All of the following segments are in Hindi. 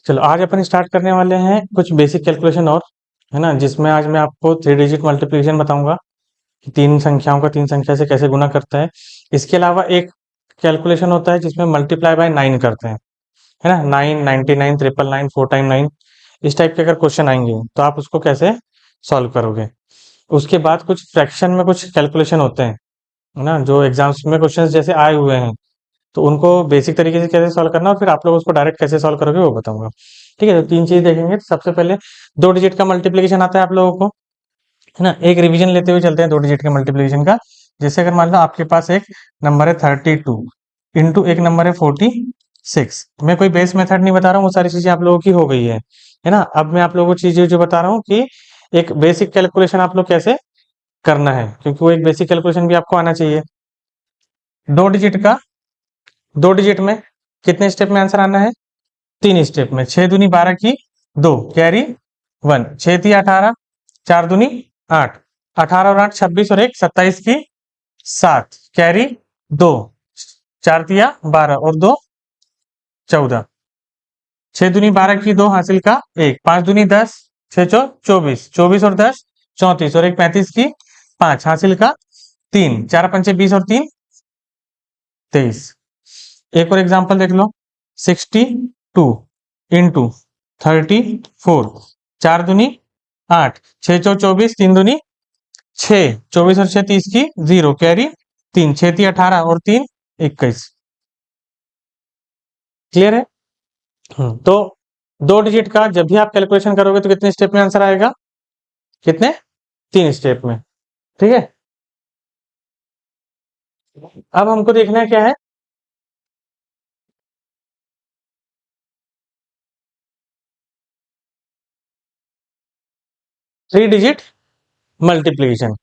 चलो आज अपन स्टार्ट करने वाले हैं कुछ बेसिक कैलकुलेशन और, है ना, जिसमें आज मैं आपको 3 डिजिट मल्टीप्लिकेशन बताऊंगा कि तीन संख्याओं का तीन संख्या से कैसे गुना करता है। इसके अलावा एक कैलकुलेशन होता है जिसमें मल्टीप्लाई बाय 9 करते हैं, है ना, 9, 99, 999, 4 टाइम 9, इस टाइप के अगर क्वेश्चन आएंगे तो आप उसको कैसे सॉल्व करोगे। उसके बाद कुछ फ्रैक्शन में कुछ कैलकुलेशन होते हैं, है ना, जो एग्जाम्स में क्वेश्चन जैसे आए हुए हैं, तो उनको बेसिक तरीके से कैसे सॉल्व करना और फिर आप लोग उसको डायरेक्ट कैसे सॉल्व करोगे वो बताऊंगा। ठीक है, तो तीन चीज देखेंगे। सबसे पहले 2 डिजिट का मल्टीप्लिकेशन आता है आप लोगों को, है ना। एक रिवीजन लेते हुए चलते हैं 2 डिजिट के मल्टीप्लिकेशन का। जैसे अगर मान लो आपके पास एक नंबर है 32 इंटू एक नंबर है 46। मैं कोई बेस मेथड नहीं बता रहा हूँ, वो सारी चीजें आप लोगों की हो गई है ना। अब मैं आप लोगों को चीजें जो बता रहा हूँ कि एक बेसिक कैलकुलेशन आप लोग कैसे करना है, क्योंकि वो एक बेसिक कैलकुलेशन भी आपको आना चाहिए। 2 डिजिट का 2 डिजिट में कितने स्टेप में आंसर आना है? 3 स्टेप में। 6 दूनी 12 की 2 कैरी 1, 6 × 3 = 18, 4 दूनी 8, 18 और 8 26 और 1 27 की 7 कैरी 2, 4 × 3 = 12 और 2 14, 6 दूनी 12 की 2 हासिल का 1, 5 दूनी 10, 6 × 4 = 24, 24 और 10 34 और 1 35 की 5 हासिल का 3, 4 × 5 = 20 और 3 23। एक और एग्जांपल देख लो, 62 इंटू 34, 4 दूनी 8, 6 × 4 = 24, 3 दूनी 6, 24 और 6 30 की 0 कैरी 3, 6 × 3 = 18 और 3 21। क्लियर है? तो 2 डिजिट का जब भी आप कैलकुलेशन करोगे तो कितने स्टेप में आंसर आएगा? कितने? 3 स्टेप में। ठीक है, अब हमको देखना है क्या है, थ्री डिजिट मल्टीप्लीकेशन।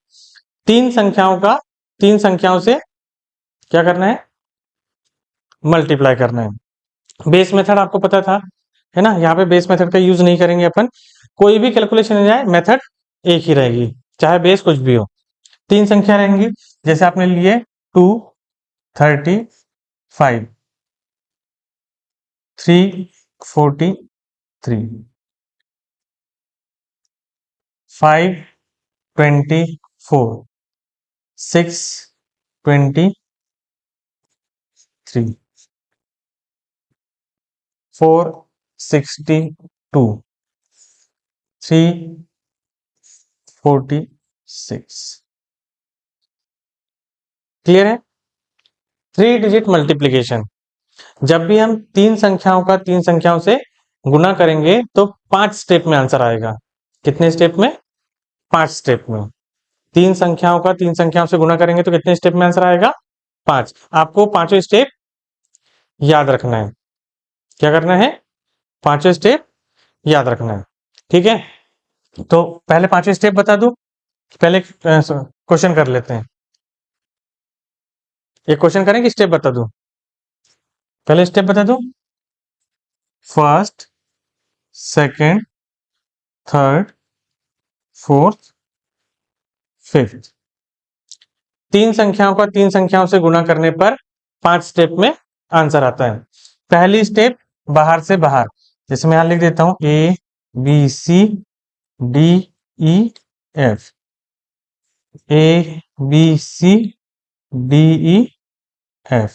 तीन संख्याओं से क्या करना है? मल्टीप्लाई करना है। बेस मेथड आपको पता था, है ना। यहाँ पे बेस मेथड का यूज नहीं करेंगे अपन। कोई भी कैलकुलेशन हो जाए मेथड एक ही रहेगी, चाहे बेस कुछ भी हो। तीन संख्या रहेंगी, जैसे आपने लिए 2, 35, 3, 43, 5, 24, 6, 23, 4, 62, 3, 46। क्लियर है? 3 डिजिट मल्टीप्लीकेशन। जब भी हम तीन संख्याओं का तीन संख्याओं से गुना करेंगे तो 5 स्टेप में आंसर आएगा। कितने स्टेप में? 5 स्टेप में। तीन संख्याओं का तीन संख्याओं से गुना करेंगे तो कितने स्टेप में आंसर आएगा? 5। आपको पांचों स्टेप याद रखना है। क्या करना है? पांचों स्टेप याद रखना है। ठीक है, तो पहले पांचों स्टेप बता दूं, पहले क्वेश्चन कर लेते हैं। एक क्वेश्चन करें कि स्टेप बता दूं? पहले स्टेप बता दूं। First, second, third, fourth, fifth. तीन संख्याओं का तीन संख्याओं से गुणा करने पर 5 स्टेप में आंसर आता है। पहली स्टेप बाहर से बाहर, जैसे मैं यहां लिख देता हूं A B C D E F, A B C D E F।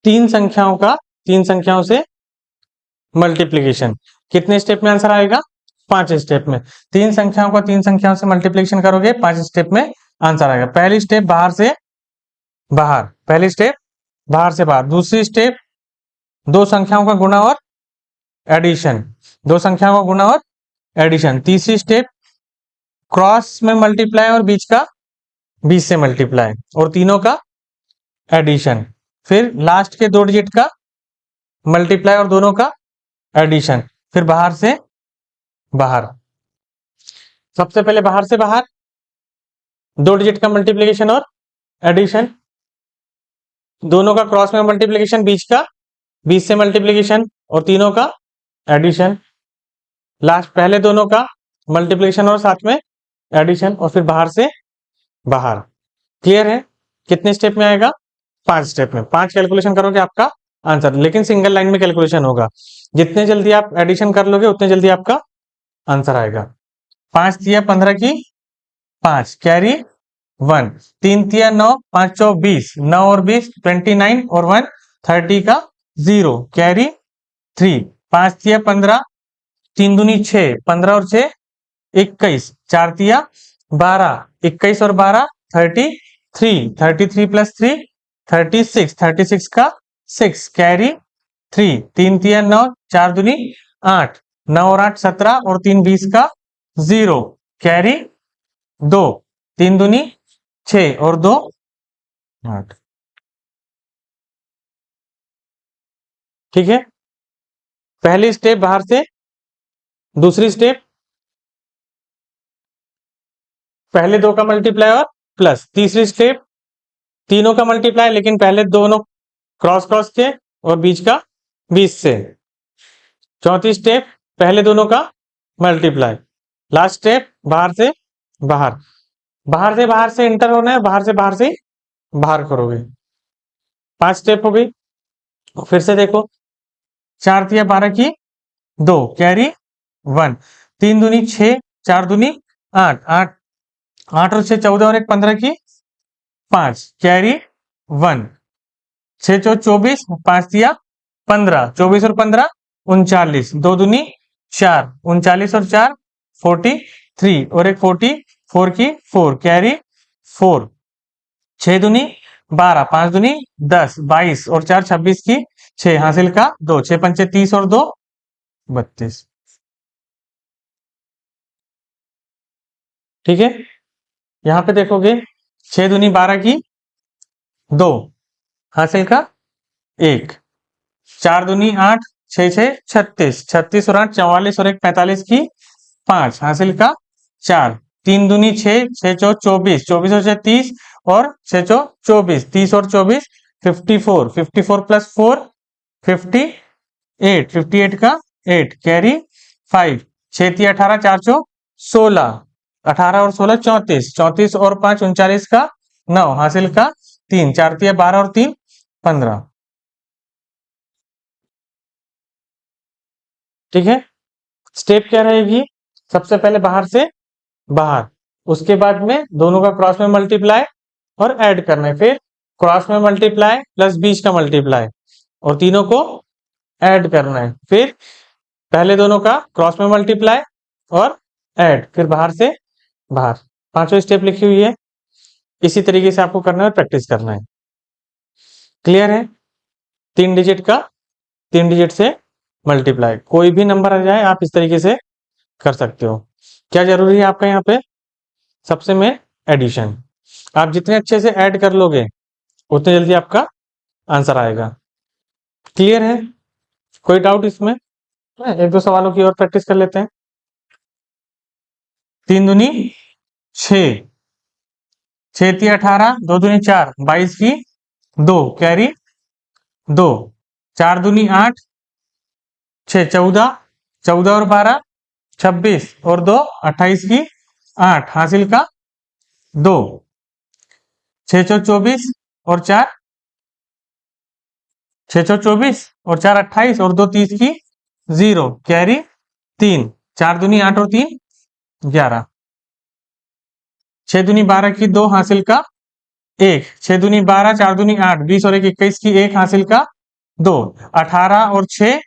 तीन संख्याओं का तीन संख्याओं से मल्टीप्लीकेशन। कितने स्टेप में आंसर आएगा? 5 स्टेप में। तीन संख्याओं का तीन संख्याओं से मल्टीप्लीकेशन करोगे 5 स्टेप में आंसर आएगा। पहली स्टेप बाहर से बाहर, पहली स्टेप बाहर से बाहर। दूसरी स्टेप दो संख्याओं का गुणा और एडिशन, दो संख्याओं का गुणा और एडिशन। तीसरी स्टेप क्रॉस में मल्टीप्लाई और बीच से मल्टीप्लाई और तीनों का एडिशन। फिर लास्ट के 2 डिजिट का मल्टीप्लाई और दोनों का एडिशन। फिर बाहर से बाहर। सबसे पहले बाहर से बाहर 2 डिजिट का मल्टीप्लीकेशन और एडिशन, दोनों का क्रॉस में मल्टीप्लीकेशन, बीच से मल्टीप्लीकेशन और तीनों का एडिशन। लास्ट पहले दोनों का मल्टीप्लीकेशन और साथ में एडिशन, और फिर बाहर से बाहर। क्लियर है? कितने स्टेप में आएगा? 5 स्टेप में। 5 कैलकुलेशन करोगे आपका आंसर, लेकिन सिंगल लाइन में कैलकुलेशन होगा। जितने जल्दी आप एडिशन कर लोगे उतने जल्दी आपका आंसर आएगा। 5 तिया 15 की 5 कैरी 1, 3 तिया 9, 5 चौ 20, 9 और 20 29 और 1 30 का 0 कैरी 3, 5 तिया 15, 3 दूनी 6, 15 और 6 21, 4 तिया 12, 21 और 12 33, 33 प्लस 3 36, 36 का 6 कैरी 3, 3 तिया 9, 4 दूनी 8, 9 और 8 17 और 3 20 का 0 कैरी 2, 3 दूनी 6 और 2 8। ठीक है, पहली स्टेप बाहर से, दूसरी स्टेप पहले दो का मल्टीप्लाई और प्लस, तीसरी स्टेप तीनों का मल्टीप्लाई लेकिन पहले दोनों क्रॉस क्रॉस के और बीच का 20 से, चौथी स्टेप पहले दोनों का मल्टीप्लाई, लास्ट स्टेप बाहर से बाहर, बाहर से इंटर होना है, बाहर से बाहर करोगे। 5 स्टेप हो गई। फिर से देखो, 4 तिया 12 की 2 कैरी 1, 3 दूनी 6, 4 दूनी 8, 8 8 और 6 14 और 1 15 की 5 कैरी 1, 6 चौ 24, 5 तिया 15, 24 और 15 39, 2 दूनी 4, 39 और 4 43 और एक 44 की 4 कैरी 4, 6 दूनी 12, 5 दूनी 10, 22 और 4 26 की 6 हासिल का 2, 6 पंचे 30 और 2 32। ठीक है, यहां पे देखोगे 6 दूनी 12 की 2 हासिल का 1, 4 दूनी 8, 6 6 36, 36 और 8 44 और 1 45 की 5 हासिल का 4, 3 दूनी 6, 6 चौ 24, 24 और 6 30 और 6 चौ 24, 30 और 24 54, 54 प्लस 4 58, 58 का 8 कैरी 5, 6 तिया 18, 4 चौ 16, 18 और 16 34, 34 और 5 39 का 9 हासिल का 3, 4 तिया 12 और 3 15। ठीक है, स्टेप क्या रहेगी, सबसे पहले बाहर से बाहर, उसके बाद में दोनों का क्रॉस में मल्टीप्लाई और ऐड करना है, फिर क्रॉस में मल्टीप्लाई प्लस बीच का मल्टीप्लाई और तीनों को ऐड करना है, फिर पहले दोनों का क्रॉस में मल्टीप्लाई और ऐड, फिर बाहर से बाहर। पांचों स्टेप लिखी हुई है, इसी तरीके से आपको करना है, प्रैक्टिस करना है। क्लियर है, 3 डिजिट का 3 डिजिट से मल्टीप्लाई, कोई भी नंबर आ जाए आप इस तरीके से कर सकते हो। क्या जरूरी है आपका यहाँ पे, सबसे में एडिशन, आप जितने अच्छे से ऐड कर लोगे उतने जल्दी आपका आंसर आएगा। क्लियर है, कोई डाउट इसमें? एक दो सवालों की और प्रैक्टिस कर लेते हैं। 3 दूनी 6, 6 तिया 18, 2 दूनी 4, 22 की 2 कैरी 2, 4 दूनी 8, 6 14, 14 और 12 26 और 2 28 की 8 हासिल का 2, 6 चौ 24 और 4 6 चौ 24 और 4 28 और 2 30 की 0 कैरी 3, 4 दूनी 8 और 3 11, 6 दूनी 12 की 2 हासिल का 1, 6 दूनी 12, 4 दूनी 8, 20 और 1 21 की 1 हासिल का 2, 18 और 6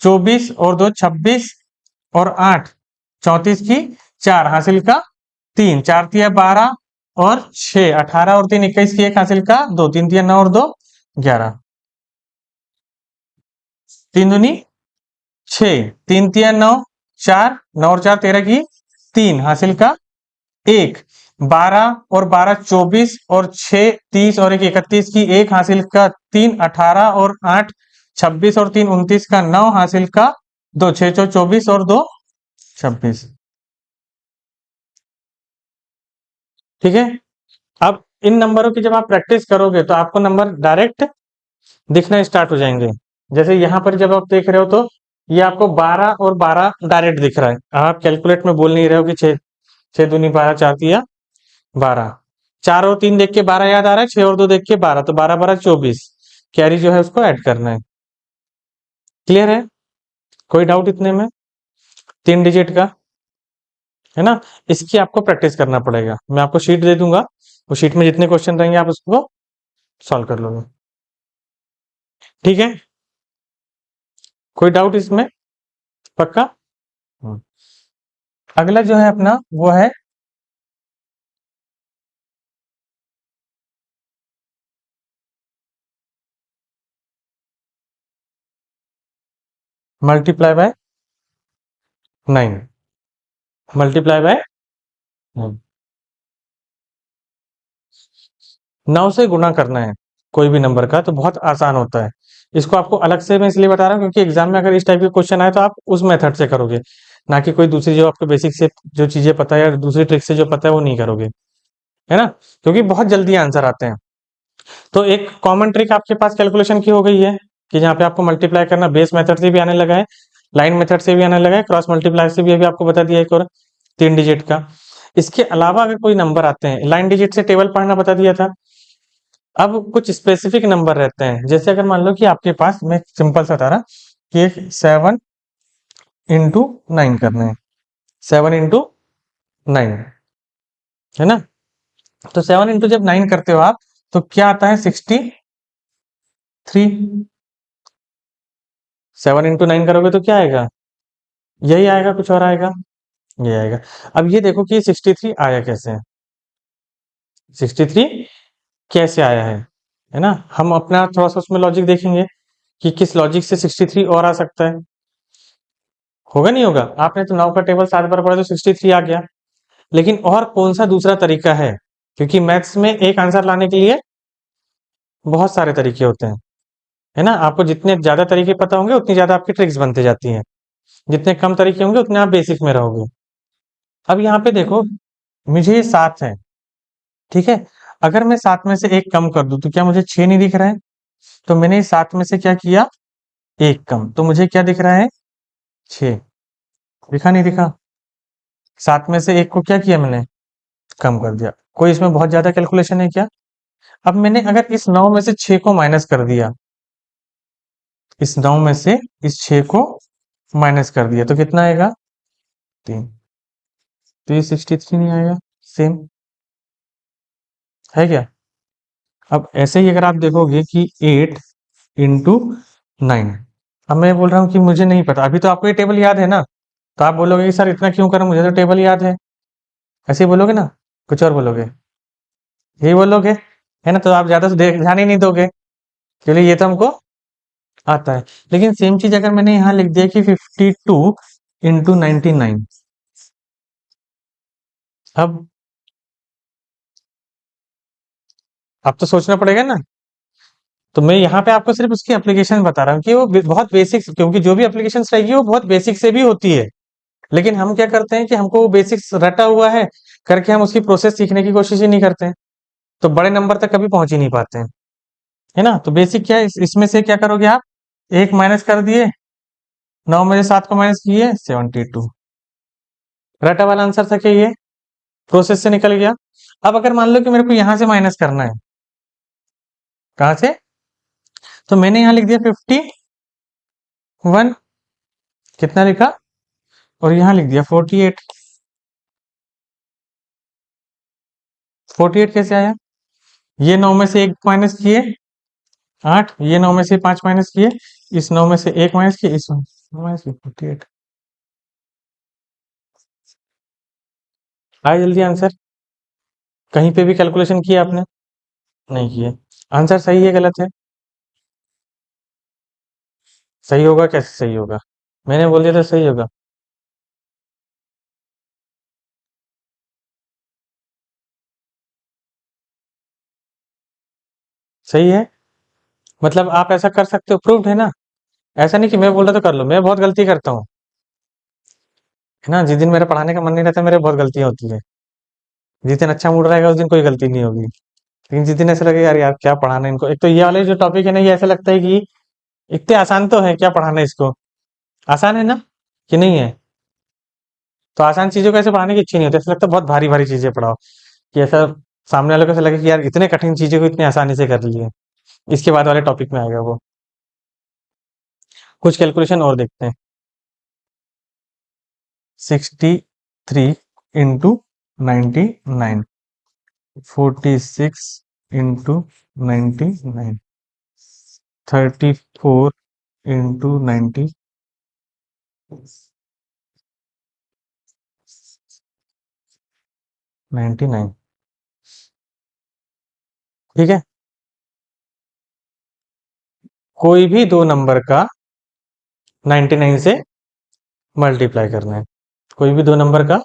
24 और 2 26 और 8 34 की 4 हासिल का 3, 4 तिया 12 और 6 18 और 3 21 की 1 हासिल का 2, 3 तिया 9 और 2 11, 3 दूनी 6, 3 तिया 9, 4 9 और 4 13 की 3 हासिल का 1, 12 और 12 24 और 6 30 और 1 31 की 1 हासिल का 3, 18 और 8 26 और 3 29 का 9 हासिल का 2, 6 चौ 24 और 2 26। ठीक है, अब इन नंबरों की जब आप प्रैक्टिस करोगे तो आपको नंबर डायरेक्ट दिखना स्टार्ट हो जाएंगे। जैसे यहाँ पर जब आप देख रहे हो तो ये आपको 12 और 12 डायरेक्ट दिख रहा है, आप कैलकुलेट में बोल नहीं रहे हो कि 6 6 दूनी 12 4 तिया 12, 4 और 3 देख के 12 याद आ रहा है, 6 और 2 देख के 12, तो 12 12 24, कैरी जो है उसको ऐड करना है। क्लियर है? कोई डाउट इतने में? 3 डिजिट का, है ना? इसकी आपको प्रैक्टिस करना पड़ेगा। मैं आपको शीट दे दूंगा, उस शीट में जितने क्वेश्चन रहेंगे आप उसको सॉल्व कर लोगे। ठीक है? कोई डाउट इसमें? पक्का? हम्म। अगला जो है अपना वो है मल्टीप्लाई बाय 9। मल्टीप्लाई बाय 9 से गुना करना है कोई भी नंबर का, तो बहुत आसान होता है। इसको आपको अलग से मैं इसलिए बता रहा हूँ क्योंकि एग्जाम में अगर इस टाइप के क्वेश्चन आए तो आप उस मेथड से करोगे, ना कि कोई दूसरी जो आपको बेसिक से जो चीजें पता है या दूसरी ट्रिक से जो पता है वो नहीं करोगे, है ना? क्योंकि बहुत जल्दी आंसर आते हैं। तो एक कॉमन ट्रिक आपके पास कैलकुलेशन की हो गई है कि जहाँ पे आपको मल्टीप्लाई करना बेस मेथड से भी आने लगा है, लाइन मेथड से भी आने लगा है, क्रॉस मल्टीप्लाई से भी अभी आपको बता दिया एक और 3 डिजिट का। इसके अलावा अगर कोई नंबर आते हैं, लाइन डिजिट से टेबल पढ़ना बता दिया था। अब कुछ स्पेसिफिक नंबर रहते हैं, जैसे अगर मान लो कि आपके पास, मैं सिंपल सा बता रहा कि 7 × 9 करने हैं, 7 × 9, है ना? तो 7 जब 9 करते हो आप, तो क्या आता है? 63। 7 × 9 करोगे तो क्या आएगा? यही आएगा, कुछ और आएगा? ये आएगा। अब ये देखो कि 63 आया कैसे? 63 कैसे आया है ना? हम अपना थोड़ा सा उसमें लॉजिक देखेंगे कि किस लॉजिक से 63 और आ सकता है। होगा नहीं होगा? आपने तो 9 का टेबल 7 बार पढ़ा तो 63 आ गया। लेकिन और कौन सा दूसरा तरीका है? क्योंकि मैथ्स में एक आंसर लाने के लिए बहुत सारे तरीके होते हैं, है ना? आपको जितने ज्यादा तरीके पता होंगे उतनी ज्यादा आपकी ट्रिक्स बनती जाती हैं, जितने कम तरीके होंगे उतने आप बेसिक में रहोगे। अब यहाँ पे देखो, मुझे ये 7 है, ठीक है? अगर मैं 7 में से एक कम कर दूं तो क्या मुझे 6 नहीं दिख रहा है? तो मैंने 7 में से क्या किया? एक कम, तो मुझे क्या दिख रहा है? 6। दिखा नहीं दिखा? 7 में से एक को क्या किया मैंने? कम कर दिया। कोई इसमें बहुत ज्यादा कैलकुलेशन है क्या? अब मैंने अगर इस 9 में से 6 को माइनस कर दिया, इस 9 में से इस 6 को माइनस कर दिया तो कितना आएगा? 3। तो ये 63 नहीं आएगा? सेम है क्या? अब ऐसे ही अगर आप देखोगे कि 8 × 9, अब मैं बोल रहा हूँ कि मुझे नहीं पता, अभी तो आपको ये टेबल याद है ना, तो आप बोलोगे कि सर इतना क्यों करा, मुझे तो टेबल याद है। ऐसे ही बोलोगे ना? कुछ और बोलोगे? यही बोलोगे, है ना? तो आप ज्यादा ध्यान ही नहीं दोगे, चलिए ये तो हमको आता है। लेकिन सेम चीज अगर मैंने यहाँ लिख दिया कि 52 × 99, अब तो सोचना पड़ेगा ना। तो मैं यहाँ पे आपको सिर्फ उसकी एप्लीकेशन बता रहा हूँ कि वो बहुत बेसिक, क्योंकि जो भी एप्लीकेशन रहेगी वो बहुत बेसिक से भी होती है। लेकिन हम क्या करते हैं कि हमको वो बेसिक्स रटा हुआ है करके हम उसकी प्रोसेस सीखने की कोशिश ही नहीं करते हैं, तो बड़े नंबर तक कभी पहुंच ही नहीं पाते हैं, है ना? तो बेसिक क्या है, इसमें से क्या करोगे आप? एक माइनस कर दिए, 9 में से 7 को माइनस किए, 72। रटा वाला आंसर था क्या ये? प्रोसेस से निकल गया। अब अगर मान लो कि मेरे को यहां से माइनस करना है, कहां से? तो मैंने यहां लिख दिया 51, कितना लिखा? और यहां लिख दिया 48। 48 कैसे आया? ये 9 में से एक माइनस किए, 8, ये 9 में से 5 माइनस किए, इस 9 में से एक माइनस किए, इस माइनस किए, 48। आया जल्दी आंसर? कहीं पे भी कैलकुलेशन किया आपने? नहीं किए। आंसर सही है गलत है? सही होगा, कैसे सही होगा? मैंने बोल दिया था सही होगा। सही है, मतलब आप ऐसा कर सकते हो, प्रूव्ड है ना? ऐसा नहीं कि मैं बोल रहा तो कर लो, मैं बहुत गलती करता हूँ, है ना? जिस दिन मेरा पढ़ाने का मन नहीं रहता मेरे बहुत गलतियां होती है। जिस दिन अच्छा मूड रहेगा उस दिन कोई गलती नहीं होगी, लेकिन जिस दिन ऐसा लगे यार यार क्या पढ़ाना है इनको, एक तो ये वाले जो टॉपिक है ना, ये ऐसा लगता है कि इतने आसान तो है, क्या पढ़ाना है इसको? आसान है ना, कि नहीं है? तो आसान चीजों को ऐसे पढ़ाने की इच्छा नहीं होती, ऐसा लगता है बहुत भारी भारी चीजें पढ़ाओ, कि ऐसा सामने वाले को ऐसा लगे कि यार इतने कठिन चीजों को इतनी आसानी से कर लिए। इसके बाद वाले टॉपिक में आएगा वो। कुछ कैलकुलेशन और देखते हैं। 63 इंटू 99, 46 इंटू 99, 34 इंटू 99। ठीक है, कोई भी दो नंबर का 99 से मल्टीप्लाई करना है। कोई भी दो नंबर का,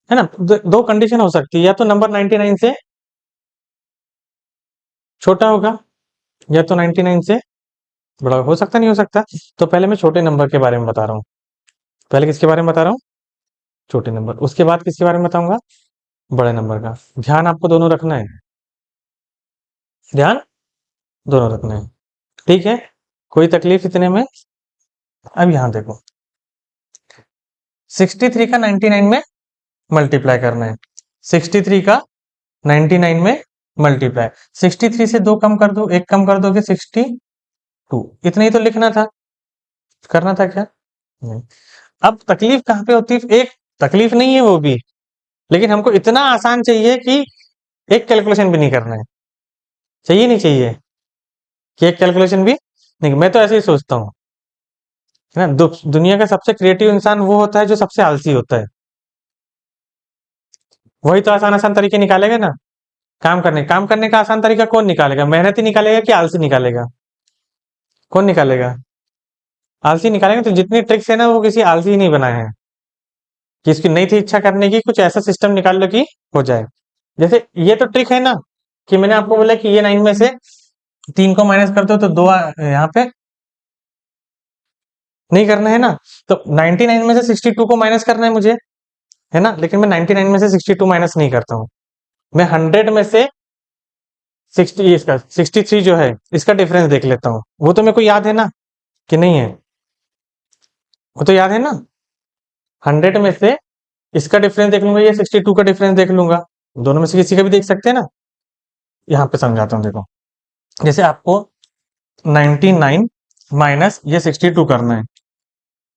है ना, दो कंडीशन हो सकती है, या तो नंबर 99 से छोटा होगा, या तो 99 से बड़ा हो सकता, नहीं हो सकता। तो पहले मैं छोटे नंबर के बारे में बता रहा हूँ। पहले किसके बारे में बता रहा हूँ? छोटे नंबर। उसके बाद किसके बारे में बताऊंगा? बड़े नंबर का। ध्यान आपको दोनों रखना है, ध्यान दोनों रखना है। ठीक है, कोई तकलीफ इतने में? अब यहां देखो, 63 का 99 में मल्टीप्लाई करना है। 63 का 99 में मल्टीप्लाई, 63 से दो कम कर दो, एक कम कर दोगे 62। इतना ही तो लिखना था, करना था क्या? नहीं। अब तकलीफ कहां पे होती है? एक तकलीफ नहीं है वो भी, लेकिन हमको इतना आसान चाहिए कि एक कैलकुलेशन भी नहीं करना है। चाहिए नहीं चाहिए कि एक कैलकुलेशन भी नहीं? मैं तो ऐसे ही सोचता हूँ, है ना। दुनिया का सबसे क्रिएटिव इंसान वो होता है जो सबसे आलसी होता है। वही तो आसान आसान तरीके निकालेगा ना काम करने का आसान तरीका कौन निकालेगा? मेहनती निकालेगा कि आलसी निकालेगा? कौन निकालेगा? आलसी निकालेगा। तो जितनी ट्रिक्स है ना, वो किसी आलसी ही नहीं बनाए हैं। कि इसकी नहीं थी इच्छा करने की, कुछ ऐसा सिस्टम निकाल लो कि हो जाए। जैसे ये तो ट्रिक है ना, कि मैंने आपको बोला कि ये 9 में से 3 को माइनस कर दो तो 2 यहाँ पे नहीं करना है ना। तो 99 में से 62 को माइनस करना है मुझे, है ना। लेकिन मैं 99 में से 62 माइनस नहीं करता हूँ। मैं 100 में से 60, इसका 63 जो है, इसका डिफरेंस देख लेता हूँ। वो तो मेरे को याद है ना, कि नहीं है? वो तो याद है ना। 100 में से इसका डिफरेंस देख लूंगा, ये 62 का डिफरेंस देख लूंगा। दोनों में से किसी का भी देख सकते हैं ना। यहाँ पे समझाता हूँ, देखो। जैसे आपको 99 माइनस ये 62 करना है।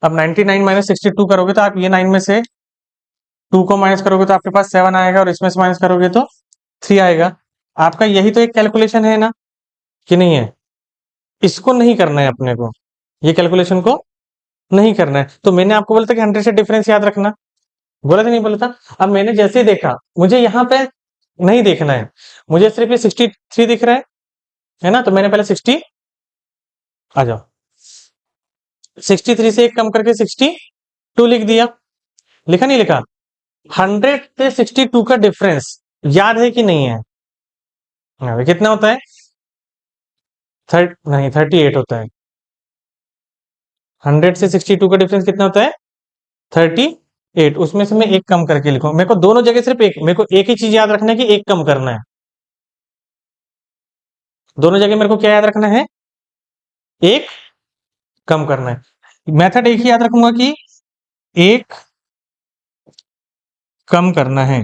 अब 99 माइनस 62 करोगे तो आप ये 9 में से 2 को माइनस करोगे तो आपके पास 7 आएगा, और इसमें से माइनस करोगे तो 3 आएगा। आपका यही तो एक कैलकुलेशन है ना, कि नहीं है? इसको नहीं करना है अपने को, ये कैलकुलेशन को नहीं करना है। तो मैंने आपको बोला था कि 100 से डिफरेंस याद रखना, बोला था नहीं बोला था? अब मैंने जैसे ही देखा, मुझे यहाँ पे नहीं देखना है, मुझे सिर्फ ये 63 दिख रहा है ना। तो मैंने पहले 60, आ जाओ, 63 से एक कम करके 62 लिख दिया। लिखा नहीं लिखा? 100 से 62 का डिफरेंस याद है कि नहीं है? कितना होता है? नहीं, 38 होता है। 100 से 62 का डिफरेंस कितना होता है? 38। उसमें से मैं एक कम करके लिखूं। मेरे को दोनों जगह सिर्फ एक, मेरे को एक ही चीज याद रखना है कि एक कम करना है। दोनों जगह मेरे को क्या याद रखना है? एक कम करना है। मेथड एक ही याद रखूंगा कि एक कम करना है।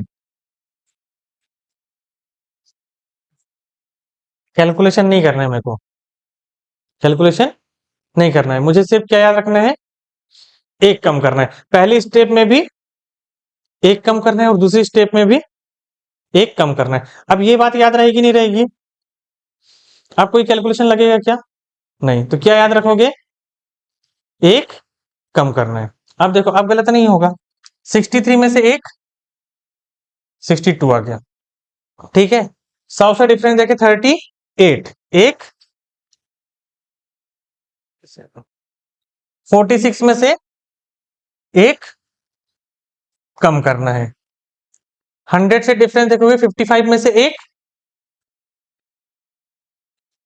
कैलकुलेशन नहीं करना है मेरे को, कैलकुलेशन नहीं करना है। मुझे सिर्फ क्या याद रखना है? एक कम करना है। पहली स्टेप में भी एक कम करना है, और दूसरी स्टेप में भी एक कम करना है। अब ये बात याद रहेगी नहीं रहेगी? आपको ये कैलकुलेशन लगेगा क्या? नहीं। तो क्या याद रखोगे? एक कम करना है। अब देखो, अब गलत नहीं होगा। 63 में से एक 62 आ गया, ठीक है। 100 से डिफरेंस देखे 38, एक 46 में से एक कम करना है। 100 से डिफरेंस देखोगे 55 में से एक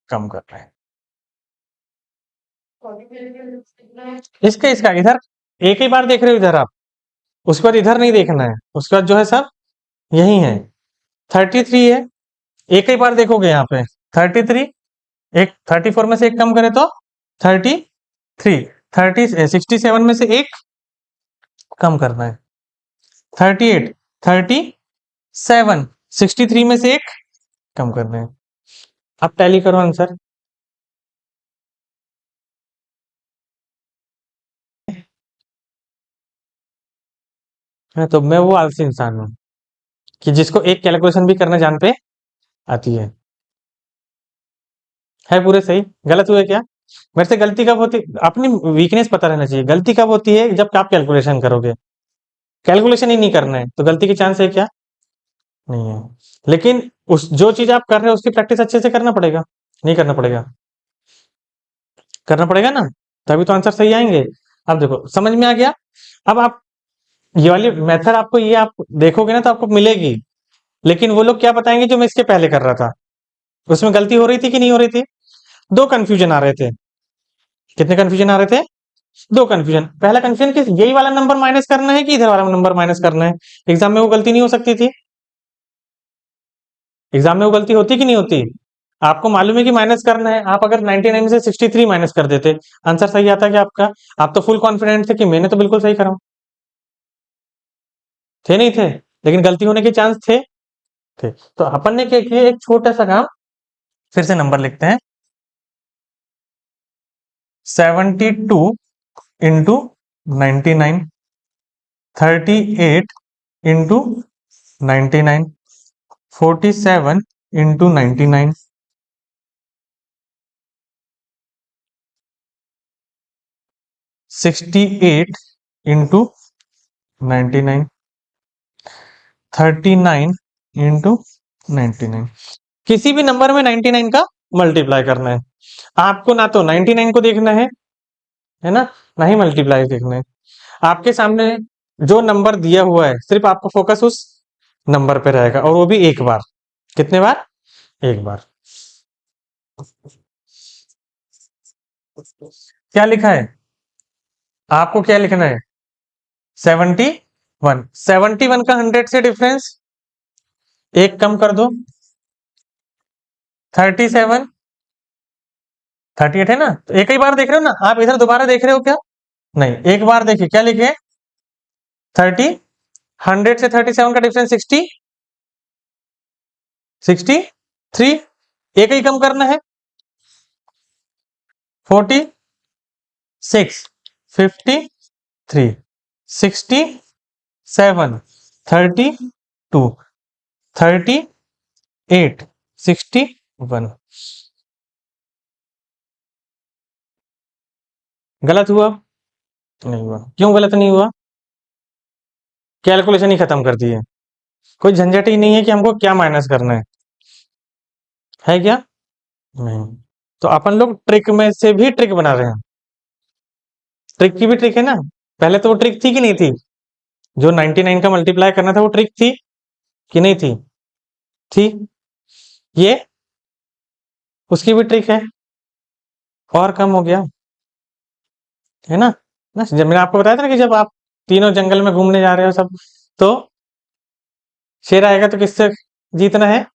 कम करना है। इसका इसका इधर एक ही बार देख रहे हो इधर आप, उसके बाद इधर नहीं देखना है। उसके बाद जो है सब यही है। 33 है, एक ही बार देखोगे यहाँ पे 33, एक 34 में से एक कम करे तो 33, 67 में से एक कम करना है। 38, 37, 63 में से एक कम करना है। अब टैली करो आंसर। है तो मैं वो आलसी इंसान हूँ कि जिसको एक कैलकुलेशन भी करना जान पे आती है। पूरे सही। गलत हुए क्या? मेरे से गलती कब होती? अपनी वीकनेस पता रहना चाहिए। गलती कब होती है? जब आप कैलकुलेशन करोगे। कैलकुलेशन ही नहीं करना है तो गलती के चांस है क्या? नहीं है। लेकिन उस जो चीज आप कर रहे हो उसकी प्रैक्टिस अच्छे से करना पड़ेगा। नहीं करना पड़ेगा? करना पड़ेगा ना, तभी तो आंसर सही आएंगे। अब देखो समझ में आ गया। अब आप ये वाली मेथड आपको, ये आप देखोगे ना तो आपको मिलेगी। लेकिन वो लोग क्या बताएंगे जो मैं इसके पहले कर रहा था, उसमें गलती हो रही थी कि नहीं हो रही थी? दो कंफ्यूजन आ रहे थे। कितने कंफ्यूजन आ रहे थे? दो कंफ्यूजन। पहला कंफ्यूजन किस, यही वाला नंबर माइनस करना है कि इधर वाला नंबर माइनस करना है? एग्जाम में वो गलती नहीं हो सकती थी? एग्जाम में वो गलती होती कि नहीं होती? आपको मालूम है कि माइनस करना है, आप अगर 99 से 63 माइनस कर देते, आंसर सही आता क्या आपका? आप तो फुल कॉन्फिडेंट थे कि मैंने तो बिल्कुल सही करा हूं। थे नहीं थे? लेकिन गलती होने के चांस थे। थे। तो अपन ने क्या किया, एक छोटा सा काम, फिर से नंबर लिखते हैं। 72 into 99, 38 into 99, 47 into 99, 68 into 99, 39 into 99। किसी भी नंबर में 99 का मल्टीप्लाई करना है। आपको ना तो 99 को देखना है ना, ना ही मल्टीप्लाई देखना है। आपके सामने जो नंबर दिया हुआ है, सिर्फ आपको फोकस उस नंबर पे रहेगा, और वो भी एक बार। कितने बार? एक बार। क्या लिखा है? आपको क्या लिखना है? 71। 71 का 100 से डिफरेंस एक कम कर दो। 37। 38 है ना, तो एक ही बार देख रहे हो ना आप? इधर दोबारा देख रहे हो क्या? नहीं, एक बार देखिए क्या लिखे। 30। 100 से 37 का डिफरेंस 63। एक ही कम करना है। 46। 53। 67। 32। 38। 61। गलत हुआ? नहीं हुआ। क्यों गलत नहीं हुआ? कैलकुलेशन ही खत्म कर दी है। कोई झंझट ही नहीं है कि हमको क्या माइनस करना है क्या? नहीं। तो अपन लोग ट्रिक में से भी ट्रिक बना रहे हैं। ट्रिक की भी ट्रिक है ना। पहले तो वो ट्रिक थी कि नहीं थी? जो 99 का मल्टीप्लाई करना था वो ट्रिक थी कि नहीं थी? थी। ये उसकी भी ट्रिक है। और कम हो गया, है ना जब मैंने आपको बताया था ना कि जब आप तीनों जंगल में घूमने जा रहे हो सब, तो शेर आएगा तो किससे जीतना है?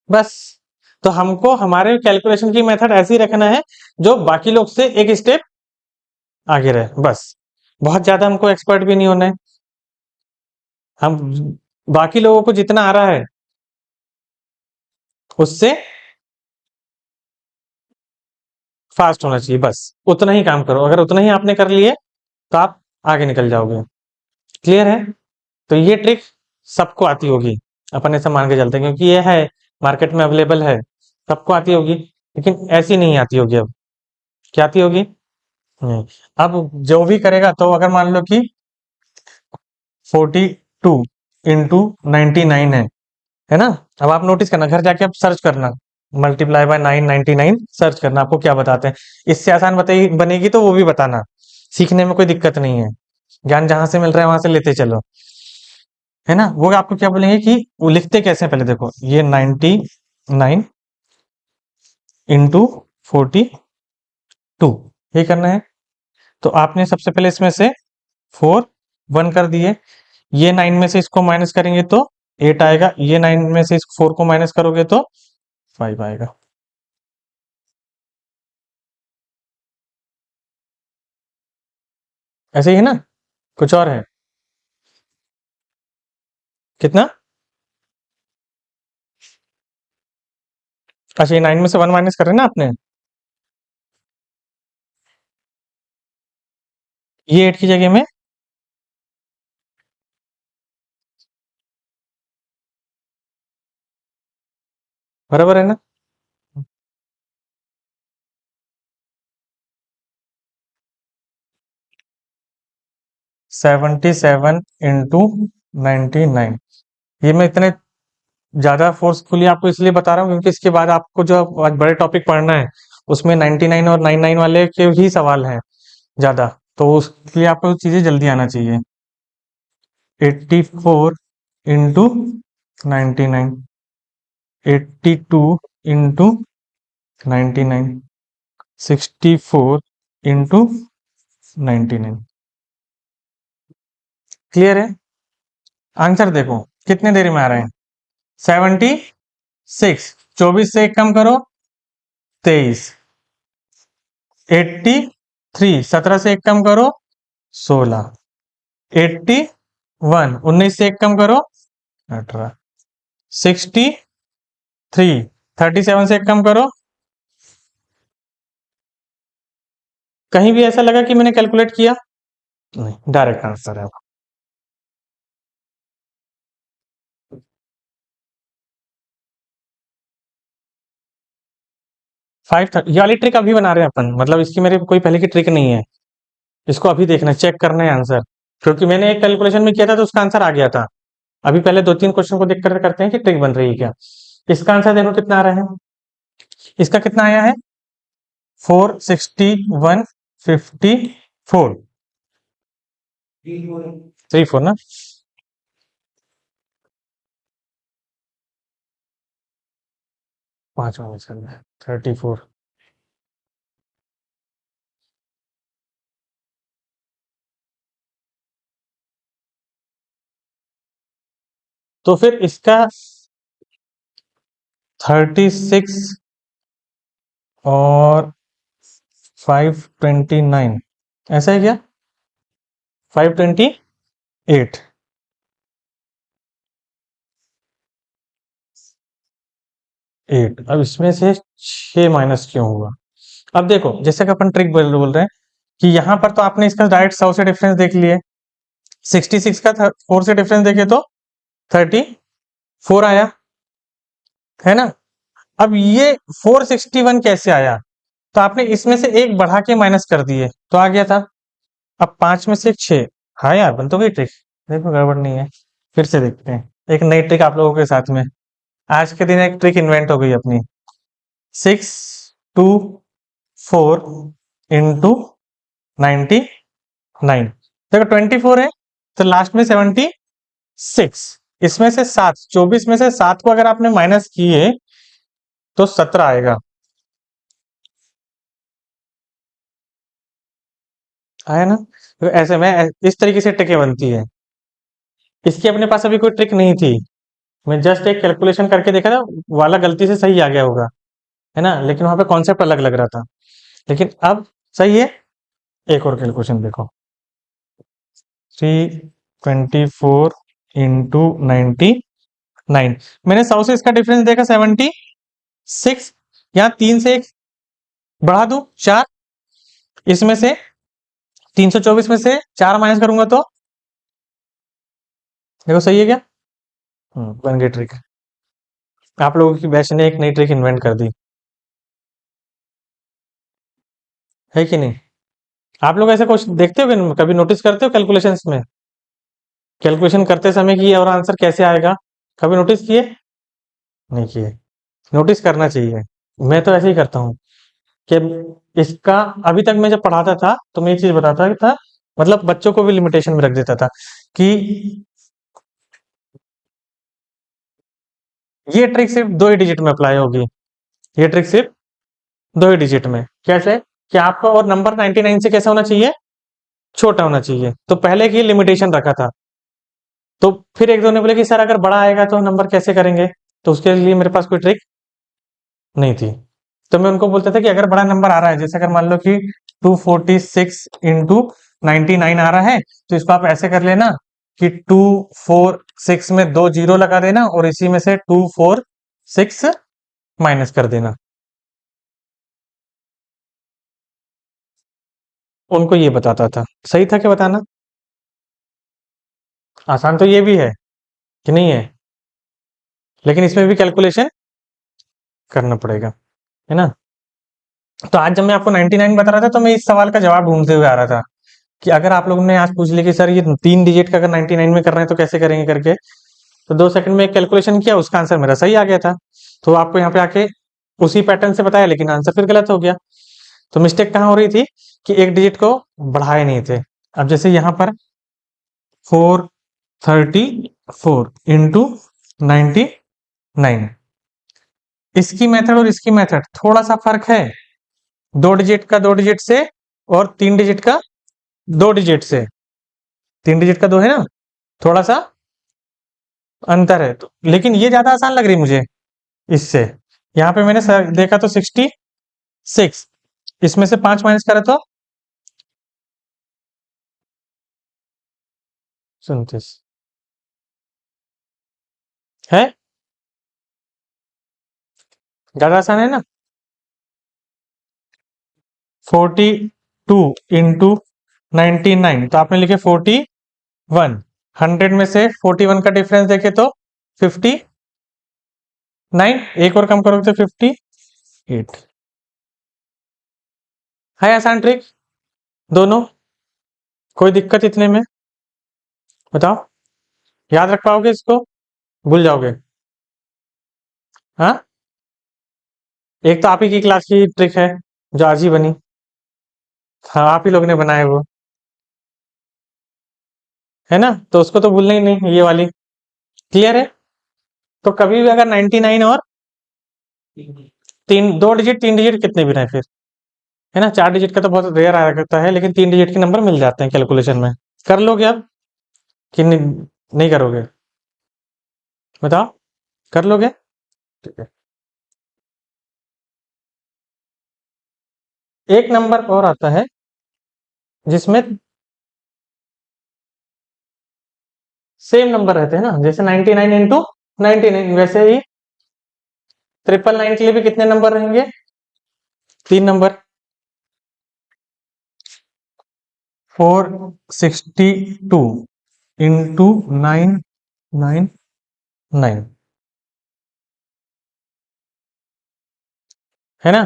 बस। तो हमको हमारे कैलकुलेशन की मेथड ऐसी रखना है जो बाकी लोग से एक स्टेप आगे रहे, बस। बहुत ज्यादा हमको एक्सपर्ट भी नहीं होना है। हम बाकी लोगों को जितना आ रहा है उससे फास्ट होना चाहिए, बस। उतना ही काम करो, अगर उतना ही आपने कर लिए तो आप आगे निकल जाओगे। क्लियर है? तो ये ट्रिक सबको आती होगी, अपन ऐसा मान के चलते हैं, क्योंकि ये है मार्केट में अवेलेबल है, सबको आती होगी। लेकिन ऐसी नहीं आती होगी अब। क्या आती होगी? नहीं। अब जो भी करेगा, तो अगर मान लो कि 42 इंटू 99 है ना। अब आप नोटिस करना, घर जाके आप सर्च करना, मल्टीप्लाई बाय 999 सर्च करना, आपको क्या बताते हैं। इससे आसान बताई बनेगी तो वो भी बताना। सीखने में कोई दिक्कत नहीं है, ज्ञान जहां से मिल रहा है वहां से लेते चलो, है ना। वो आपको क्या बोलेंगे कि वो लिखते कैसे हैं, पहले देखो। ये 99 इंटू 42, ये करना है। तो आपने सबसे पहले इसमें से 4 1 कर दिए। ये 9 में से इसको माइनस करेंगे तो 8 आएगा। ये 9 में से इस 4 को माइनस करोगे तो 5 आएगा। ऐसे ही है ना? कुछ और है? कितना? अच्छा, ये 9 में से 1 माइनस कर रहे हैं ना आपने। ये 8 की जगह में बराबर है ना? 77 × 99। ये मैं इतने ज्यादा फोर्सफुली आपको इसलिए बता रहा हूँ क्योंकि इसके बाद आपको जो आज बड़े टॉपिक पढ़ना है उसमें 99 और 99 वाले के ही सवाल हैं ज्यादा, तो उसके लिए आपको चीजें जल्दी आना चाहिए। 84 × 99, 82 × 99, 64 × 99। क्लियर है? आंसर देखो कितने देरी में आ रहे हैं। 76, 24 से एक कम करो 23। 83, 17 से एक कम करो 16। 81, 19 से एक कम करो 18। 63, 37 से एक कम करो। कहीं भी ऐसा लगा कि मैंने कैलकुलेट किया? नहीं, डायरेक्ट आंसर है। 530, ये वाली ट्रिक अभी बना रहे हैं अपन, मतलब इसकी मेरे कोई पहले की ट्रिक नहीं है। इसको अभी देखना, चेक करना है आंसर, क्योंकि मैंने एक कैलकुलेशन में किया था तो उसका आंसर आ गया था। अभी पहले 2-3 क्वेश्चन को देख कर करते हैं कि ट्रिक बन रही है क्या। इसका आंसर देखो कितना आ रहा है। इसका कितना आया है? 46154। 34 ना? पांचवा में चल रहा है 34। तो फिर इसका 36 और 529 ऐसा है क्या? 528। अब इसमें से 6 माइनस क्यों हुआ? अब देखो जैसे कि अपन ट्रिक बोल रहे हैं कि यहाँ पर तो आपने इसका डायरेक्ट 100 से डिफरेंस देख लिए। 66 का 4 से डिफरेंस देखे तो 34 आया, है ना? अब ये 461 कैसे आया? तो आपने इसमें से एक बढ़ा के माइनस कर दिए तो आ गया था। अब 5 में से 6। हाँ यार, बन तो गई ट्रिक। देखो गड़बड़ नहीं है। फिर से देखते हैं एक नई ट्रिक आप लोगों के साथ में। आज के दिन एक ट्रिक इन्वेंट हो गई अपनी। 624 × 99। देखो 24 है तो लास्ट में 76। इसमें से 7, 24 में से 7 को अगर आपने माइनस किए तो 17 आएगा। आया ना? तो ऐसे में इस तरीके से ट्रिकें बनती है। इसकी अपने पास अभी कोई ट्रिक नहीं थी। मैं जस्ट एक कैलकुलेशन करके देखा था, वाला गलती से सही आ गया होगा, है ना? लेकिन वहां पे कॉन्सेप्ट अलग लग रहा था। लेकिन अब सही है। एक और कैलकुलेशन देखो। 324 × 99। मैंने 100 से इसका डिफरेंस देखा 76। यहाँ 3 से एक बढ़ा दूं 4। इसमें से 324 में से 4 माइनस करूंगा तो देखो सही है क्या? बन गई ट्रिक। आप लोगों की बैच ने एक नई ट्रिक इन्वेंट कर दी, है कि नहीं? आप लोग ऐसे कुछ देखते हो कि कभी नोटिस करते हो कैलकुलेशंस में? कैलकुलेशन करते समय कि और आंसर कैसे आएगा? कभी नोटिस किए? नहीं किए। नोटिस करना चाहिए। मैं तो ऐसे ही करता हूँ कि इसका अभी तक मैं जब पढ़ाता था तो मैं ये चीज बताता था, मतलब बच्चों को भी लिमिटेशन में रख देता था कि ये ट्रिक सिर्फ 2 ही डिजिट में अप्लाई होगी। ये ट्रिक सिर्फ 2 ही डिजिट में। कैसे? कि आपका और नंबर 99 से कैसा होना चाहिए? छोटा होना चाहिए। तो पहले की लिमिटेशन रखा था। तो फिर एक दो ने बोले कि सर अगर बड़ा आएगा तो नंबर कैसे करेंगे? तो उसके लिए मेरे पास कोई ट्रिक नहीं थी। तो मैं उनको बोलता था कि अगर बड़ा नंबर आ रहा है, जैसे अगर मान लो कि 246 × 99 आ रहा है, तो इसको आप ऐसे कर लेना कि 246 में 2 जीरो लगा देना और इसी में से 246 माइनस कर देना। उनको ये बताता था। सही था क्या बताना? आसान तो ये भी है कि नहीं है? लेकिन इसमें भी कैलकुलेशन करना पड़ेगा, है ना। तो आज जब मैं आपको 99 बता रहा था तो मैं इस सवाल का जवाब ढूंढते हुए आ रहा था कि अगर आप लोगों ने आज पूछ लिया कि सर ये 3 डिजिट का अगर 99 में कर रहे हैं तो कैसे करेंगे करके, तो 2 सेकंड में एक कैलकुलेशन किया, उसका आंसर मेरा सही आ गया था। तो आपको यहाँ पे आके उसी पैटर्न से बताया, लेकिन आंसर फिर गलत हो गया। तो मिस्टेक कहाँ हो रही थी कि एक डिजिट को बढ़ाए नहीं थे। अब जैसे यहाँ पर 434 इंटू 99, इसकी मेथड और इसकी मेथड थोड़ा सा फर्क है। 2 डिजिट का 2 डिजिट से और 3 डिजिट का 2 डिजिट से, 3 डिजिट का 2 है ना, थोड़ा सा अंतर है। तो लेकिन ये ज्यादा आसान लग रही मुझे इससे। यहाँ पे मैंने देखा तो 66, इसमें से 5 माइनस करा तो 37 है। ज्यादा आसान है ना। 42 इंटू 99, तो आपने लिखे 41। 100 में से 41 का डिफरेंस देखे तो 59, एक और कम करोगे तो 58। है आसान ट्रिक दोनों, कोई दिक्कत इतने में? बताओ, याद रख पाओगे इसको, भूल जाओगे? हाँ, एक तो आप ही की क्लास की ट्रिक है जो आज ही बनी। हाँ, आप ही लोग ने बनाए वो, है ना, तो उसको तो भूलना ही नहीं, ये वाली क्लियर है। तो कभी भी अगर 99 और 2 डिजिट 3 डिजिट कितने भी रहे फिर, है ना, 4 डिजिट का तो बहुत रेयर आया करता है, लेकिन 3 डिजिट के नंबर मिल जाते हैं कैलकुलेशन में। कर लोगे अब कि नहीं, नहीं करोगे? बताओ, कर लोगे? ठीक है। एक नंबर और आता है जिसमें सेम नंबर रहते हैं ना, जैसे 99 इंटू 99, वैसे ही 999 के लिए भी कितने नंबर रहेंगे? 3 नंबर। 462 इंटू 999, है ना।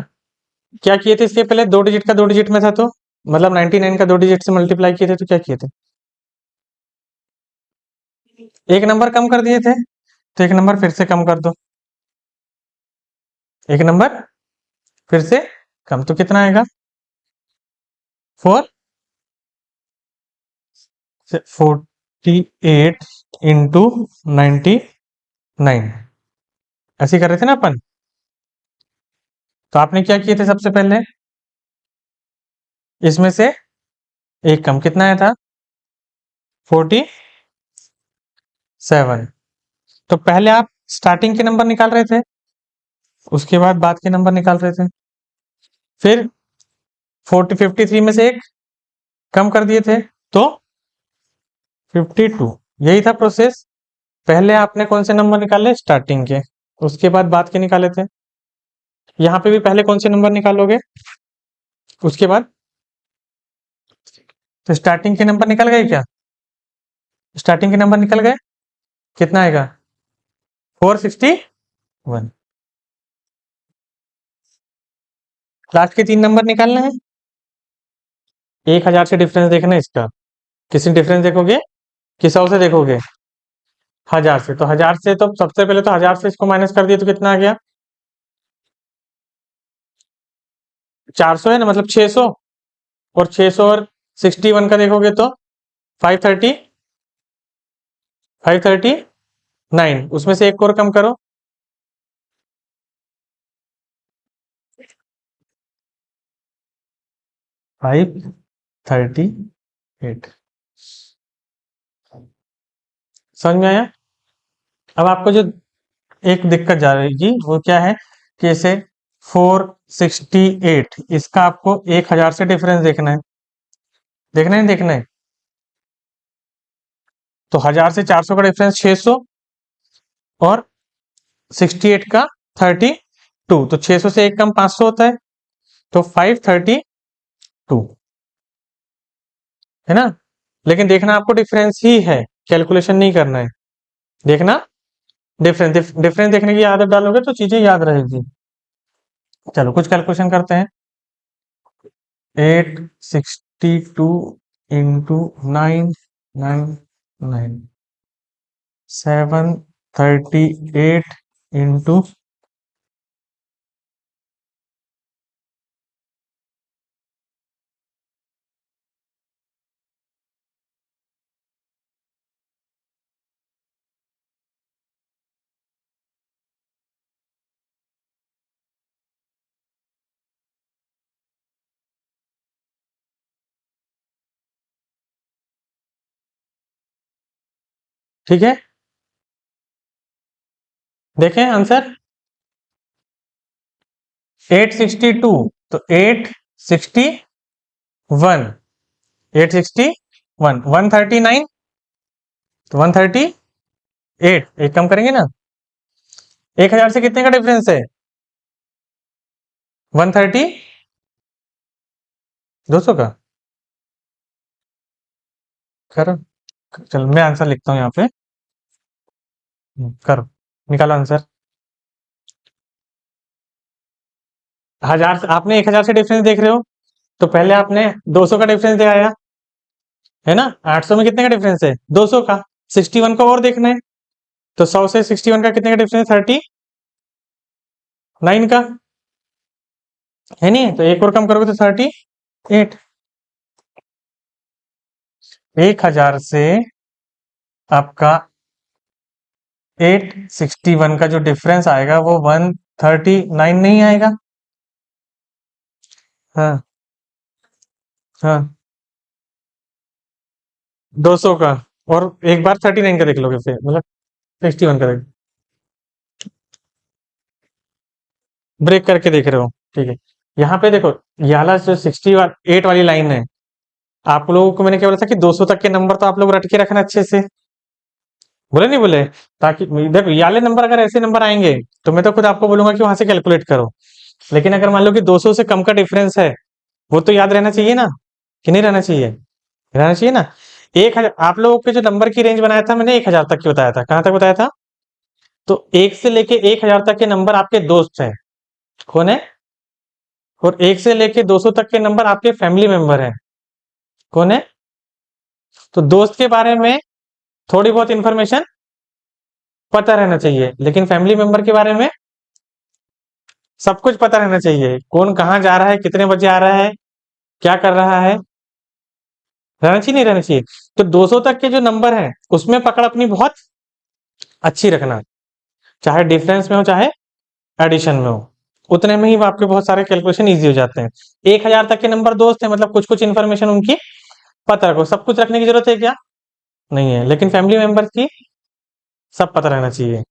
क्या किए थे इसके पहले? 2 डिजिट का 2 डिजिट में था तो मतलब 99 का 2 डिजिट से मल्टीप्लाई किए थे, तो क्या किए थे? एक नंबर कम कर दिए थे, तो एक नंबर फिर से कम कर दो, एक नंबर फिर से कम, तो कितना आएगा? 48 इंटू 99, ऐसे ही कर रहे थे ना अपन। तो आपने क्या किए थे सबसे पहले? इसमें से एक कम, कितना आया था? 47। तो पहले आप स्टार्टिंग के नंबर निकाल रहे थे, उसके बाद बाद के नंबर निकाल रहे थे, फिर 53 में से एक कम कर दिए थे तो 52। यही था प्रोसेस। पहले आपने कौन से नंबर निकाले? स्टार्टिंग के, उसके बाद बाद के निकाले थे। यहाँ पे भी पहले कौन से नंबर निकालोगे? उसके बाद। तो स्टार्टिंग के नंबर निकल गए क्या? स्टार्टिंग के नंबर निकल गए, कितना आएगा? 461। लास्ट के 3 नंबर निकालना है, 1000 से डिफरेंस देखना है इसका। किसी डिफरेंस देखोगे कि 100 से देखोगे? 1000 से, तो 1000 से तो सबसे पहले तो 1000 से इसको माइनस कर दिए तो कितना आ गया? 400 है ना, मतलब 600। और 600 और 61 का देखोगे तो 530, 539, उसमें से एक और कम करो, 538। समझ में आया? अब आपको जो एक दिक्कत जा रही वो क्या है कि जैसे 468, इसका आपको 1000 से डिफरेंस देखना है, देखना है देखना है। तो 1000 से 400 का डिफरेंस 600, और 68 का 32, तो 600 से एक कम 500 होता है, तो 532, है ना। लेकिन देखना आपको डिफरेंस ही है, कैलकुलेशन नहीं करना है, देखना डिफरेंस। डिफरेंस देखने की आदत डालोगे तो चीजें याद रहेगी। चलो कुछ कैलकुलेशन करते हैं। 862 इंटू 999, 738 इंटू, ठीक है, देखें आंसर 862, तो 861, 861, 139, तो 138, एक कम करेंगे ना, 1000 से कितने का डिफरेंस है? 130, 200 का। करो, चलो मैं आंसर लिखता हूँ यहाँ पे। करो, निकालो आंसर। 1000 से आपने 1000 से डिफरेंस देख रहे हो, तो पहले आपने 200 का डिफरेंस दिखाया है ना। 800 में कितने का डिफरेंस है? 200 का। 61 का और देखना है, तो 100 से 61 का कितने का डिफरेंस? 39 का, है नहीं? तो एक और कम करोगे तो 38। 1000 से आपका 861 का जो डिफरेंस आएगा वो 139 नहीं आएगा। हाँ, हाँ, 200 का, और एक बार 39 का देख लोगे, फिर मतलब 61 का देख, ब्रेक करके देख रहे हो, ठीक है। यहाँ पे देखो, ये वाला जो 68 वाली लाइन है, आप लोगों को मैंने क्या बोला था कि 200 तक के नंबर तो आप लोग रट के रखना अच्छे से, बोले नहीं बोले? ताकि देखो, ये वाले नंबर अगर ऐसे नंबर आएंगे तो मैं तो खुद आपको बोलूंगा कि वहां से कैलकुलेट करो। लेकिन अगर मान लो कि 200 से कम का डिफरेंस है, वो तो याद रहना चाहिए ना, कि नहीं रहना चाहिए? रहना चाहिए ना। 1000, आप लोगों के जो नंबर की रेंज बनाया था मैंने, 1000 तक की बताया था, कहां तक बताया था? तो 1 से लेके 1000 तक के नंबर आपके दोस्त हैं, कौन है? और 1 से लेके 200 तक के नंबर आपके फैमिली मेंबर हैं, कौन है? तो दोस्त के बारे में थोड़ी बहुत इंफॉर्मेशन पता रहना चाहिए, लेकिन फैमिली मेंबर के बारे में सब कुछ पता रहना चाहिए। कौन कहाँ जा रहा है, कितने बजे आ रहा है, क्या कर रहा है, रहना चाहिए नहीं रहना चाहिए? तो 200 तक के जो नंबर हैं उसमें पकड़ अपनी बहुत अच्छी रखना, चाहे डिफरेंस में हो चाहे एडिशन में हो, उतने में ही आपके बहुत सारे कैलकुलेशन इजी हो जाते हैं। 1000 तक के नंबर दोस्त है, मतलब कुछ कुछ इन्फॉर्मेशन उनकी पता रखो। सब कुछ रखने की जरूरत है क्या? नहीं है, लेकिन फैमिली मेंबर्स की सब पता रहना चाहिए।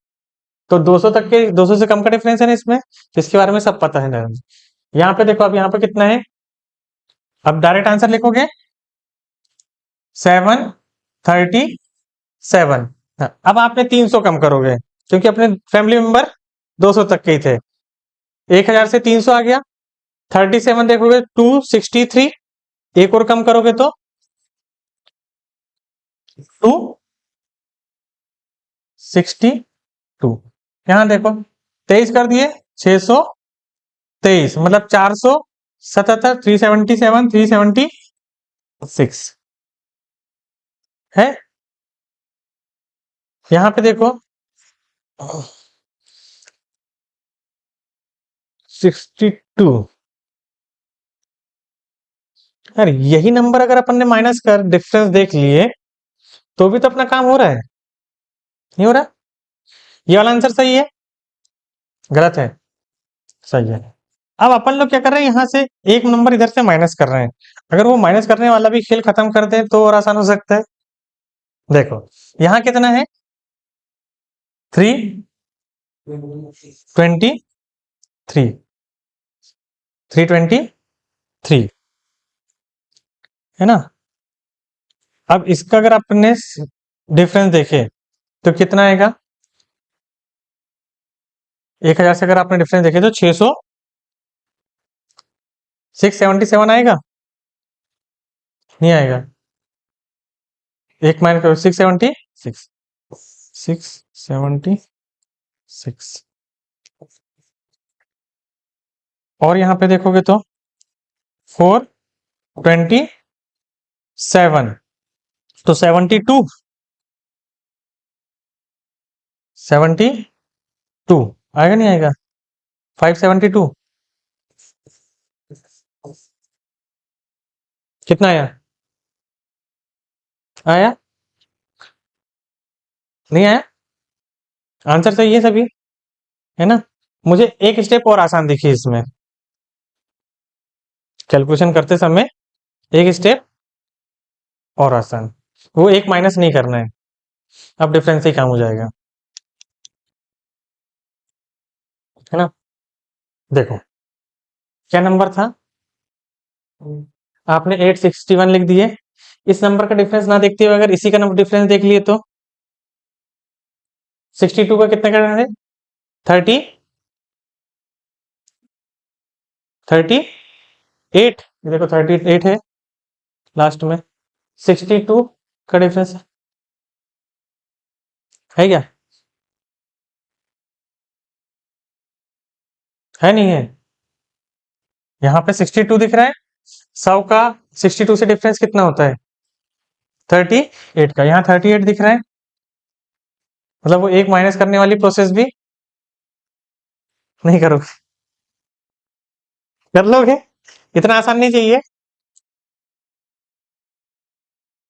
तो 200 तक के, 200 से कम का डिफरेंस है ना इसमें, जिसके बारे में सब पता है ना। यहाँ पे देखो, अब यहाँ पे कितना है, अब डायरेक्ट आंसर लिखोगे 737। अब आपने 300 कम करोगे, क्योंकि अपने फैमिली मेंबर 200 तक के ही थे। 1000 से 300 आ गया। 37 देखोगे 263, एक और कम करोगे तो 262। यहां देखो, 23 कर दिए, 623, मतलब 477, 377, 376 है। यहां पे देखो 62। यार यही नंबर अगर अपन ने माइनस कर डिफरेंस देख लिए, तो भी तो अपना काम हो रहा है, नहीं हो रहा? ये वाला आंसर सही है, गलत है? सही है। अब अपन लोग क्या कर रहे हैं, यहां से एक नंबर इधर से माइनस कर रहे हैं। अगर वो माइनस करने वाला भी खेल खत्म कर दे तो और आसान हो सकता है। देखो, यहाँ कितना है? 323, 323, है ना। अब इसका अगर आपने डिफरेंस देखे तो कितना आएगा? 1000 से अगर आपने डिफरेंस देखे तो 677 आएगा, नहीं आएगा? एक माइनस करो, 676, 676, और यहाँ पे देखोगे तो 427, तो 72, 72 आएगा नहीं आएगा? 572 कितना आया? आया नहीं आया? आंसर सही है सभी, है ना? मुझे एक स्टेप और आसान दिखी इसमें, कैलकुलेशन करते समय एक स्टेप और आसान, वो एक माइनस नहीं करना है, अब डिफरेंस ही काम हो जाएगा, है ना? देखो क्या नंबर था, आपने 861 लिख दिए। इस नंबर का डिफरेंस ना देखते हुए अगर इसी का नंबर डिफरेंस देख लिए तो 62 का कितना करना है? 38, ये देखो 38 है लास्ट में, 62 का डिफरेंस है क्या? है नहीं है? यहाँ पे 62 दिख रहा है, 100 का 62 से डिफरेंस कितना होता है? 38 का, यहाँ 38 दिख रहा है, मतलब वो एक माइनस करने वाली प्रोसेस भी नहीं करोगे? कर लोगे? इतना आसान नहीं चाहिए,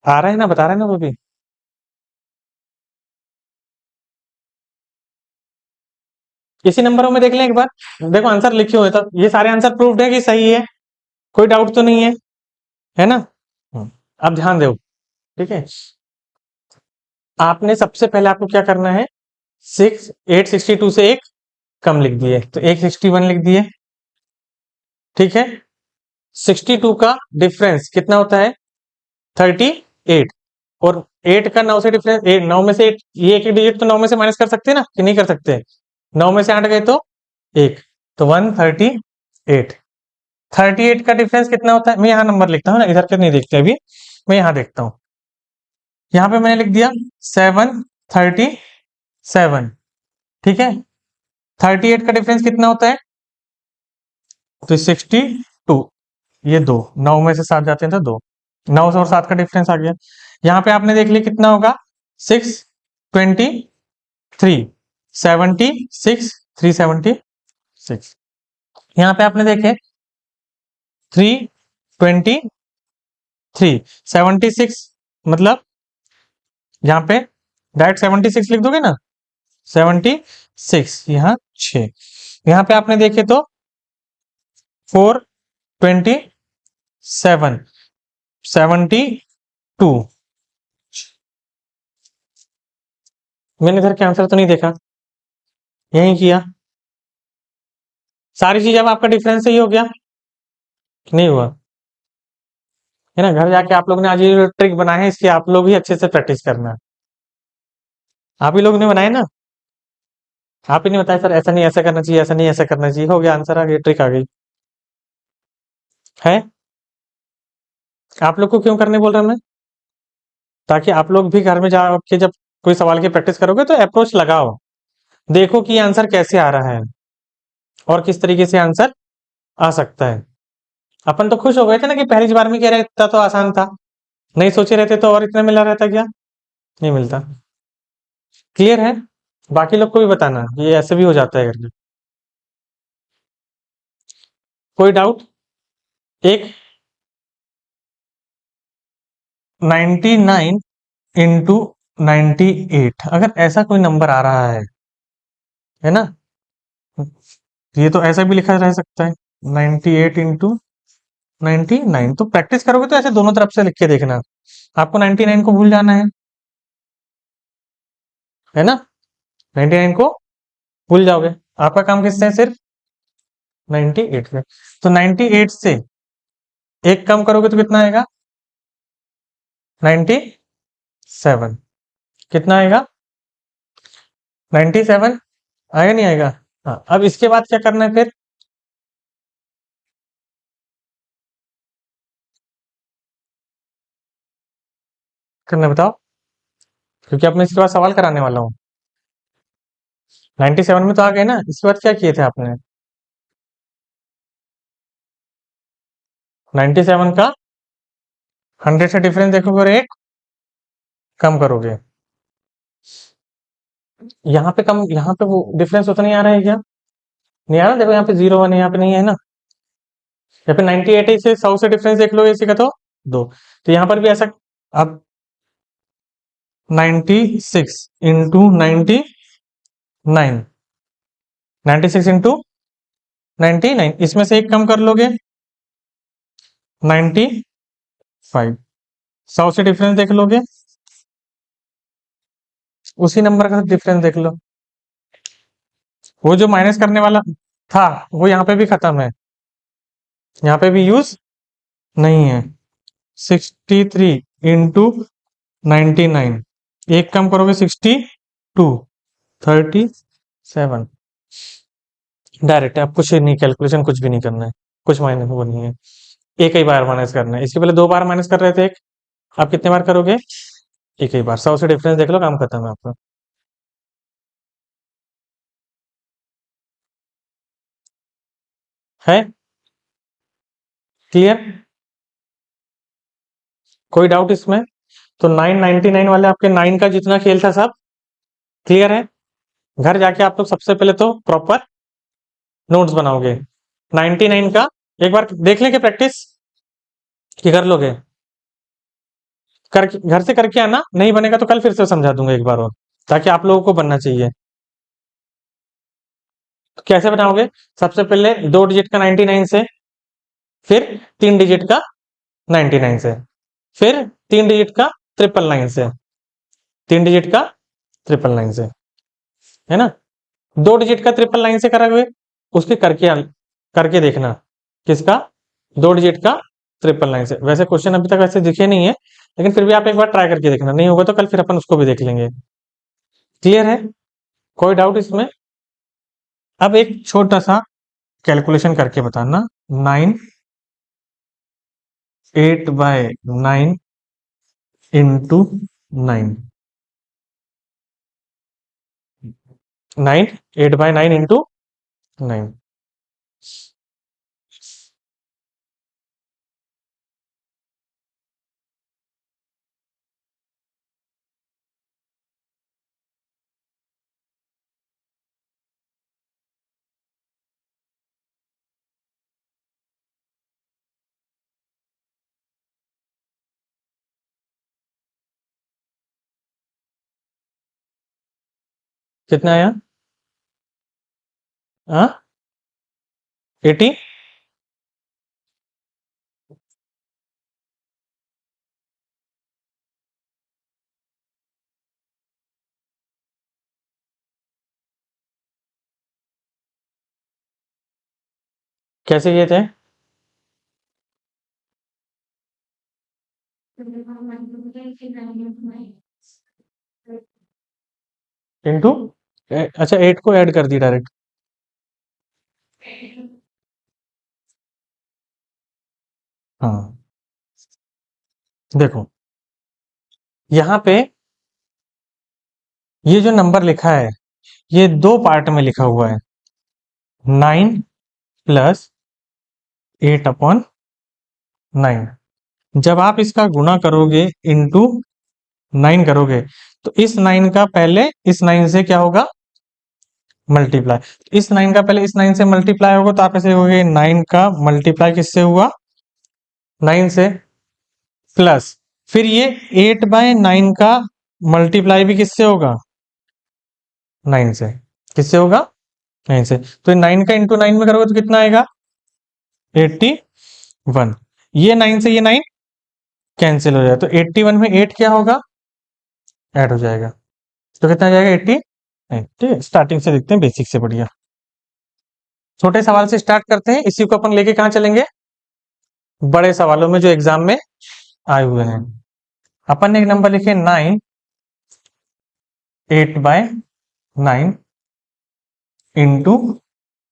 आ रहा है ना, बता रहे हैं ना वो भी। इसी नंबरों में देख लें एक बार, देखो आंसर लिखे हुए तो ये सारे आंसर प्रूव्ड है कि सही है, कोई डाउट तो नहीं है ना? अब ध्यान दो, ठीक है? आपने सबसे पहले आपको क्या करना है, 862 से एक कम लिख दिए तो 861 लिख दिए, ठीक है? 62 का डिफरेंस कितना होता है? 38, और 8 का 9 से डिफरेंस, 9 में से 8, ये एक डिजिट तो 9 में से माइनस कर सकते हैं ना, कि नहीं कर सकते? 9 में से 8 गए तो एक, तो 138, 38 का डिफरेंस कितना होता है? मैं यहाँ नंबर लिखता हूँ ना, इधर के नहीं देखते अभी, मैं यहाँ देखता हूँ। यहाँ पे मैंने लिख दिया 737, ठीक है? 38 का डिफरेंस कितना होता है? तो 62, ये दो, 9 में से 7 जाते हैं तो दो, 9 और 7 का डिफरेंस आ गया। यहाँ पे आपने देख लिया कितना होगा, 623, 76, 376। यहाँ पे आपने देखे 323, 76, मतलब यहाँ पे डायरेक्ट 76 लिख दोगे ना, 76, यहाँ 6, यहाँ पे आपने देखे तो 427, 72, मैंने इधर के आंसर तो नहीं देखा, यही किया सारी चीज, अब आपका डिफरेंस सही हो गया, नहीं हुआ? है ना? घर जाके आप लोग ने आज ये ट्रिक बनाए हैं, इसकी आप लोग ही अच्छे से प्रैक्टिस करना, आप ही लोग ने बनाए ना, आप ही ने बताया सर ऐसा नहीं ऐसा करना चाहिए, ऐसा नहीं ऐसा करना चाहिए, हो गया आंसर आ गया, ट्रिक आ गई है। आप लोग को क्यों करने बोल रहा हूं मैं? ताकि आप लोग भी घर में जाके जब कोई सवाल की प्रैक्टिस करोगे तो अप्रोच लगाओ, देखो कि आंसर कैसे आ रहा है और किस तरीके से आंसर आ सकता है। अपन तो खुश हो गए थे ना कि पहली बार में कह रहे था तो आसान था, नहीं सोचे रहते तो और इतना मिला रहता क्या? नहीं मिलता। क्लियर है? बाकी लोग को भी बताना ये ऐसे भी हो जाता है करके। कोई डाउट? एक 99 इंटू 98, अगर ऐसा कोई नंबर आ रहा है ना, ये तो ऐसा भी लिखा रह सकता है, 98 इंटू 99, तो प्रैक्टिस करोगे तो ऐसे दोनों तरफ से लिख के देखना, आपको 99 को भूल जाना है ना? 99 को भूल जाओगे, आपका काम किससे है? सिर्फ 98 से, तो 98 से एक कम करोगे तो कितना आएगा? 97, कितना आएगा? 97 आएगा नहीं आएगा? हाँ, अब इसके बाद क्या करना है फिर? करना बताओ, क्योंकि अब मैं इसके बाद सवाल कराने वाला हूँ। 97 में तो आ गए ना, इसके बाद क्या किए थे आपने? 97 का 100 से डिफरेंस देखोगे और एक कम करोगे, यहाँ पे कम, यहाँ पे वो डिफरेंस उतना नहीं आ रहा है क्या? नहीं आ रहा, देखो यहाँ पे 0 1 यहाँ पे नहीं है ना, यहाँ पे 98 से 100 से डिफरेंस देख लो इसी का तो 2, तो यहाँ पर भी ऐसा। अब 96 इंटू 99, 96 इंटू 99, इसमें से एक कम कर लोगे 95, 100 से डिफरेंस देख लोगे, उसी नंबर का डिफरेंस देख लो, वो जो माइनस करने वाला था वो यहाँ पे भी खत्म है, यहाँ पे भी यूज नहीं है। 63 इंटू 99, एक कम करोगे 62, 37, डायरेक्ट है, आप कुछ नहीं, कैलकुलेशन कुछ भी नहीं करना है, कुछ मायने वो नहीं है, एक ही बार माइनस करना है, इसके पहले 2 बार माइनस कर रहे थे एक, आप कितने बार करोगे? एक ही बार, 100 से डिफरेंस देख लो, काम खत्म है आपका। है क्लियर? कोई डाउट इसमें? तो 999 वाले आपके 9 का जितना खेल था सब क्लियर है? घर जाके आप लोग सबसे पहले तो प्रॉपर नोट्स बनाओगे 99 का, एक बार देख लेंगे प्रैक्टिस कि कर लोगे, कर घर से करके आना, नहीं बनेगा तो कल फिर से समझा दूंगा एक बार और, ताकि आप लोगों को बनना चाहिए। तो कैसे बनाओगे? सबसे पहले 2 डिजिट का 99 से, फिर 3 डिजिट का 99 से, फिर 3 डिजिट का 999 से, 3 डिजिट का 999 से, है ना? 2 डिजिट का 999 से करोगे, उसके करके देखना किसका, 2 डिजिट का 999 से। वैसे क्वेश्चन अभी तक वैसे दिखे नहीं है, लेकिन फिर भी आप एक बार ट्राई करके देखना, नहीं होगा तो कल फिर अपन उसको भी देख लेंगे। क्लियर है? कोई डाउट इसमें? अब एक छोटा सा कैलकुलेशन करके बताना, 8/9 इंटू 9, 8/9 इंटू 9, कितना आया? हाँ, 80। कैसे किए थे? इंटू, अच्छा 8 को ऐड कर दी डायरेक्ट। हाँ, देखो यहाँ पे ये जो नंबर लिखा है, ये 2 पार्ट में लिखा हुआ है, 9 + 8/9। जब आप इसका गुणा करोगे, इंटू 9 करोगे, तो इस 9 का पहले इस 9 से क्या होगा, मल्टीप्लाई, इस 9 का पहले इस 9 से मल्टीप्लाई होगा, तो आप ऐसे कहोगे 9 का मल्टीप्लाई किससे हुआ, 9 से, प्लस फिर ये 8/9 का मल्टीप्लाई भी किससे होगा, 9 से, किससे होगा, 9 से, तो 9 का इंटू 9 में करोगे तो कितना आएगा, 81। ये 9 से ये 9 कैंसिल हो जाएगा, तो 81 में 8 क्या होगा, ऐड हो जाएगा, तो कितना आ जाएगा, 80। ठीक है, स्टार्टिंग से देखते हैं, बेसिक से बढ़िया, छोटे सवाल से स्टार्ट करते हैं, इसी को अपन लेके कहाँ चलेंगे, बड़े सवालों में जो एग्जाम में आए हुए हैं। अपन ने एक नंबर लिखे 9, 8/9 इंटू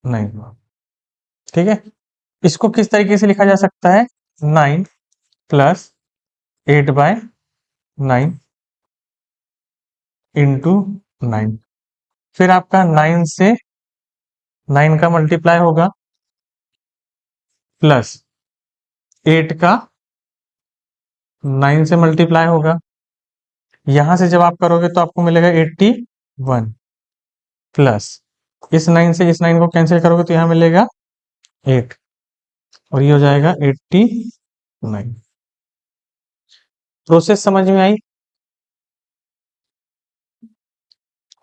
9, ठीक है, इसको किस तरीके से लिखा जा सकता है, 9 + 8/9 इंटू 9, फिर आपका 9 से 9 का मल्टीप्लाई होगा, प्लस 8 का 9 से मल्टीप्लाई होगा। यहां से जब आप करोगे तो आपको मिलेगा 81 प्लस इस 9 से इस 9 को कैंसिल करोगे तो यहां मिलेगा 8 और ये हो जाएगा 89। प्रोसेस समझ में आई?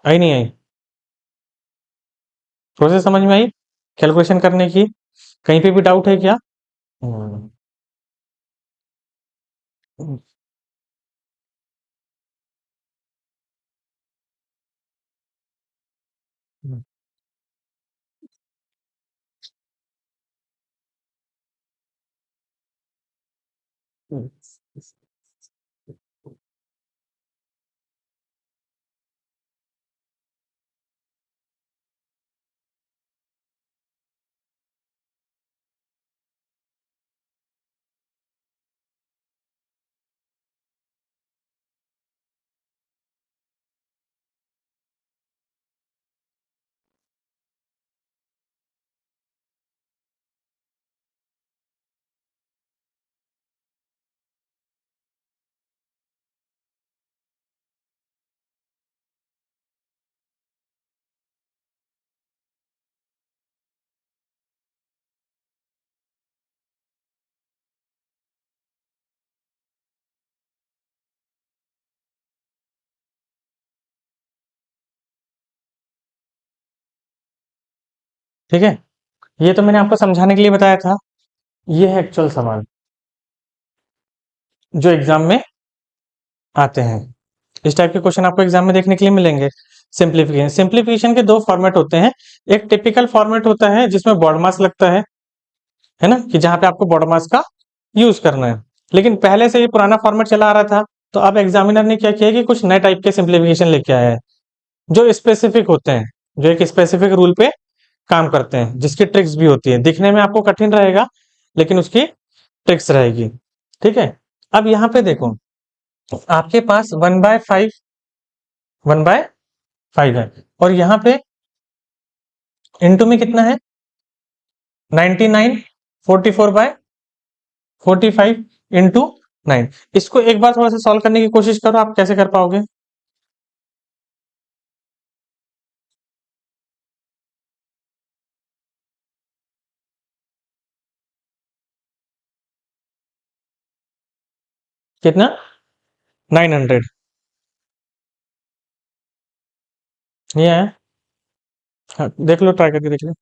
आई नहीं आई? प्रोसेस समझ में आई कैलकुलेशन करने की? कहीं पे भी डाउट है क्या? हम्म, ठीक है, ये तो मैंने आपको समझाने के लिए बताया था। ये है एक्चुअल सवाल जो एग्जाम में आते हैं। इस टाइप के क्वेश्चन आपको एग्जाम में देखने के लिए मिलेंगे। सिंप्लीफिकेशन के दो फॉर्मेट होते हैं। एक टिपिकल फॉर्मेट होता है जिसमें बॉड मास लगता है ना, कि जहां पे आपको बॉड मास का यूज करना है। लेकिन पहले से ये पुराना फॉर्मेट चला आ रहा था, तो अब एग्जामिनर ने क्या किया कि कुछ नए टाइप के सिंप्लीफिकेशन लेके आया है जो स्पेसिफिक होते हैं, जो एक स्पेसिफिक रूल पे काम करते हैं, जिसकी ट्रिक्स भी होती है। दिखने में आपको कठिन रहेगा लेकिन उसकी ट्रिक्स रहेगी। ठीक है, अब यहाँ पे देखो, आपके पास 1/5 1/5 है और यहाँ पे इनटू में कितना है 99 44/45 इंटू 9। इसको एक बार थोड़ा सा सॉल्व करने की कोशिश करो, आप कैसे कर पाओगे? कितना? 900? नहीं आया? हाँ, देख लो, ट्राई करके देख लो।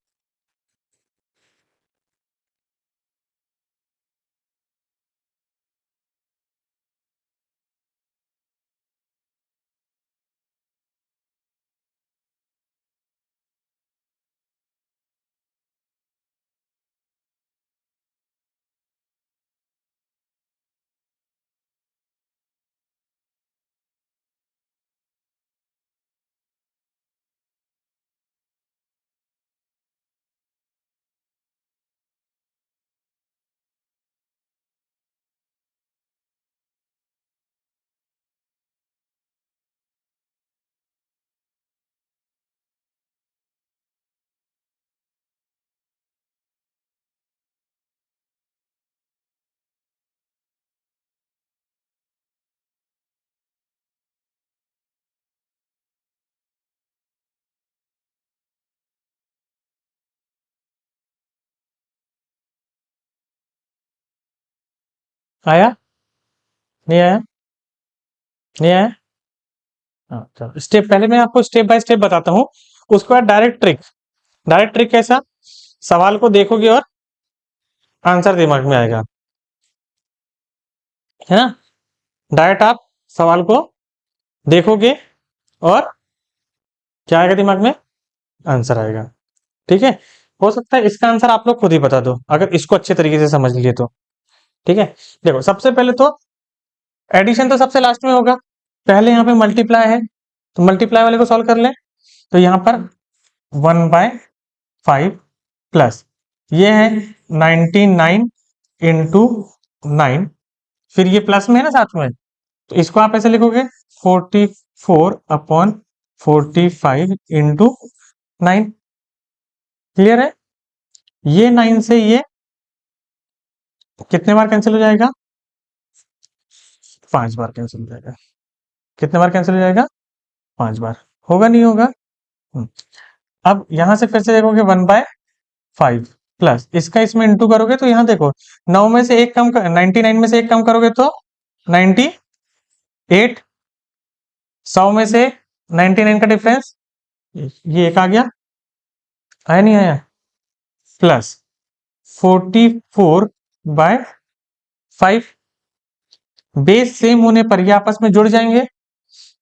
आया? नहीं आया? नहीं आया? हाँ, चलो स्टेप, पहले मैं आपको स्टेप बाय स्टेप बताता हूँ। उसके बाद डायरेक्ट ट्रिक। डायरेक्ट ट्रिक कैसा? सवाल को देखोगे और आंसर दिमाग में आएगा, है ना। डायरेक्ट आप सवाल को देखोगे और क्या आएगा दिमाग में? आंसर आएगा। ठीक है, हो सकता है इसका आंसर आप लोग खुद ही बता दो अगर इसको अच्छे तरीके से समझ लिए तो। ठीक है, देखो सबसे पहले तो एडिशन तो सबसे लास्ट में होगा। पहले यहाँ पे मल्टीप्लाई है, तो मल्टीप्लाई वाले को सॉल्व कर ले। तो यहाँ पर 1/5 प्लस ये है 99 इंटू 9, फिर ये प्लस में है ना साथ में, तो इसको आप ऐसे लिखोगे 44/45 इंटू 9। क्लियर है? ये 9 से ये कितने बार कैंसिल हो जाएगा? 5 बार कैंसिल हो जाएगा। कितने बार कैंसिल हो जाएगा? 5 बार। होगा नहीं होगा? हम्म। अब यहां से फिर से देखोगे 1/5 प्लस इसका इसमें इंटू करोगे तो यहाँ देखो 9 में से एक कम 99 में से एक कम करोगे तो 98, 100 में से 99 का डिफरेंस ये एक आ गया, आया नहीं आया? प्लस 44/5, बेस सेम होने पर ये आपस में जुड़ जाएंगे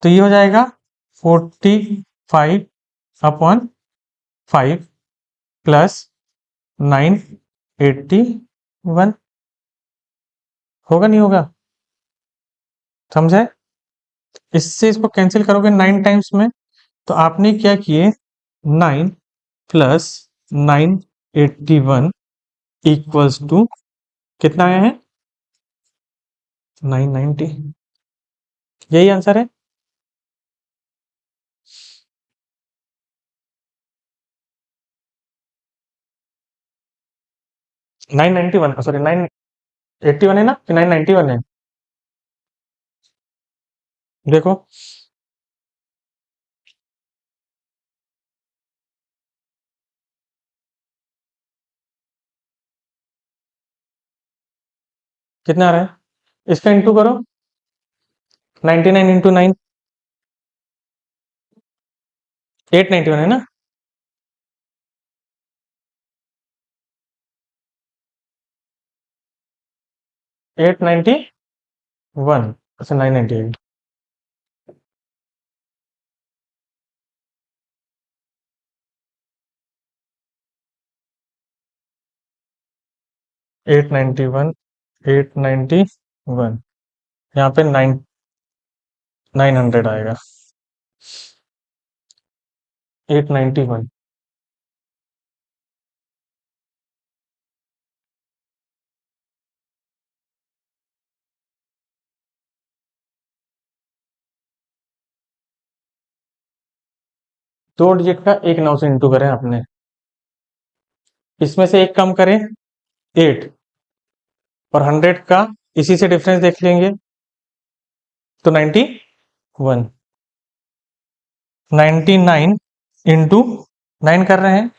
तो ये हो जाएगा 45/5 प्लस 981। होगा नहीं होगा? समझे? इससे इसको कैंसिल करोगे 9 टाइम्स में तो आपने क्या किए 9 प्लस 981 इक्वल्स टू कितना आया है? 990। यही आंसर है। नाइन नाइनटी वन, सॉरी 981 है ना कि 991 है? देखो कितना आ रहा है, इसका इंटू करो 99 इंटू 9, 891 है ना? 891, अच्छा 998, 891, 891, यहाँ पे 900 आएगा। 891। दो डिजिट का एक 9 से इंटू करें आपने, इसमें से एक कम करें 8 और 100 का इसी से डिफरेंस देख लेंगे तो 91, 99 इंटू 9 कर रहे हैं,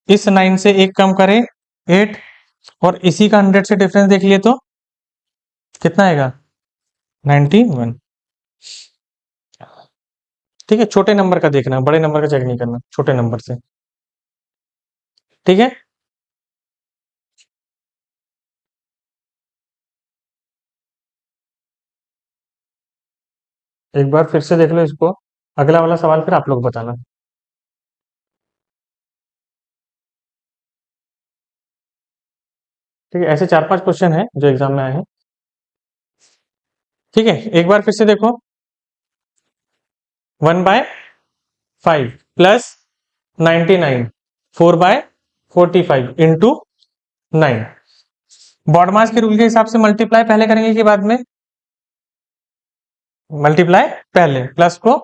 इस 9 से एक कम करें 8 और इसी का 100 से डिफरेंस देख लिए तो कितना आएगा? 91। ठीक है, छोटे नंबर का देखना, बड़े नंबर का चेक नहीं करना, छोटे नंबर से। ठीक है, एक बार फिर से देख लो इसको, अगला वाला सवाल फिर आप लोग बताना। ठीक है, ऐसे 4-5 क्वेश्चन है जो एग्जाम में आए हैं। ठीक है, एक बार फिर से देखो 1/5 प्लस 99, 4/45 इंटू 9। बॉडमास के रूल के हिसाब से मल्टीप्लाई पहले करेंगे कि बाद में? मल्टीप्लाई पहले, प्लस को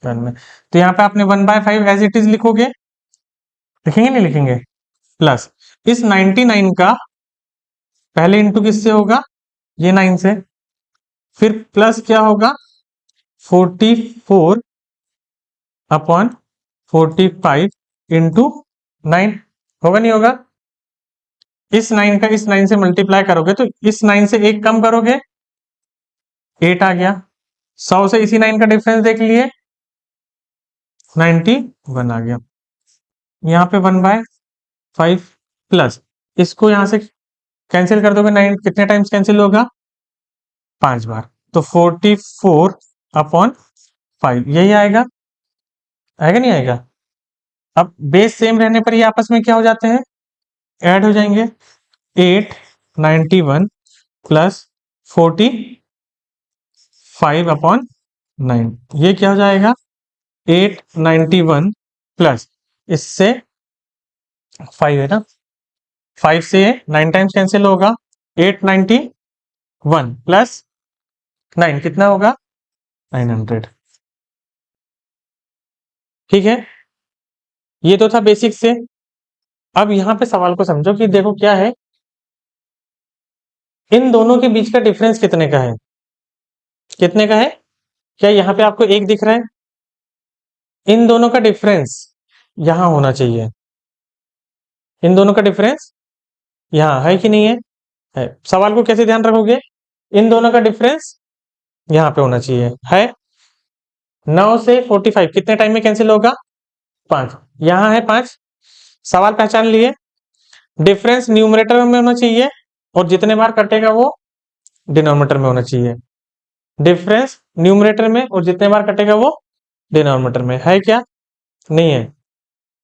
बाद में। तो यहाँ पे आपने 1/5 एज इट इज लिखोगे, लिखेंगे नहीं लिखेंगे? प्लस इस 99 का पहले इंटू किससे होगा? ये 9 से, फिर प्लस क्या होगा 44/45 इंटू 9। होगा नहीं होगा? इस 9 का इस 9 से मल्टीप्लाई करोगे तो इस 9 से एक कम करोगे 8 आ गया, 100 से इसी 9 का डिफरेंस देख लिए 91 आ गया। यहाँ पे 1/5 प्लस इसको यहां से कैंसिल कर दोगे, 9 कितने टाइम्स कैंसिल होगा? 5 बार, तो 44/5 यही आएगा। आएगा नहीं आएगा? अब बेस सेम रहने पर ये आपस में क्या हो जाते हैं? ऐड हो जाएंगे। 891 प्लस 45/9, ये क्या हो जाएगा? 891 प्लस इससे 5 है ना, 5 से 9 टाइम्स कैंसिल होगा, 891 प्लस 9 कितना होगा? 900। ठीक है, ये तो था बेसिक से। अब यहाँ पे सवाल को समझो कि देखो क्या है, इन दोनों के बीच का डिफरेंस कितने का है? कितने का है? क्या यहाँ पे आपको एक दिख रहा है? इन दोनों का डिफरेंस यहाँ होना चाहिए। इन दोनों का डिफरेंस यहाँ है कि नहीं है? है। सवाल को कैसे ध्यान रखोगे? इन दोनों का डिफरेंस यहाँ पे होना चाहिए। है 9 से 45 कितने टाइम में कैंसिल होगा? 5। यहाँ है 5। सवाल पहचान लिए। डिफरेंस न्यूमरेटर में होना चाहिए और जितने बार कटेगा वो डिनोमिनेटर में होना चाहिए। डिफरेंस न्यूमरेटर में और जितने बार कटेगा वो डिनोमिनेटर में। है क्या? नहीं है?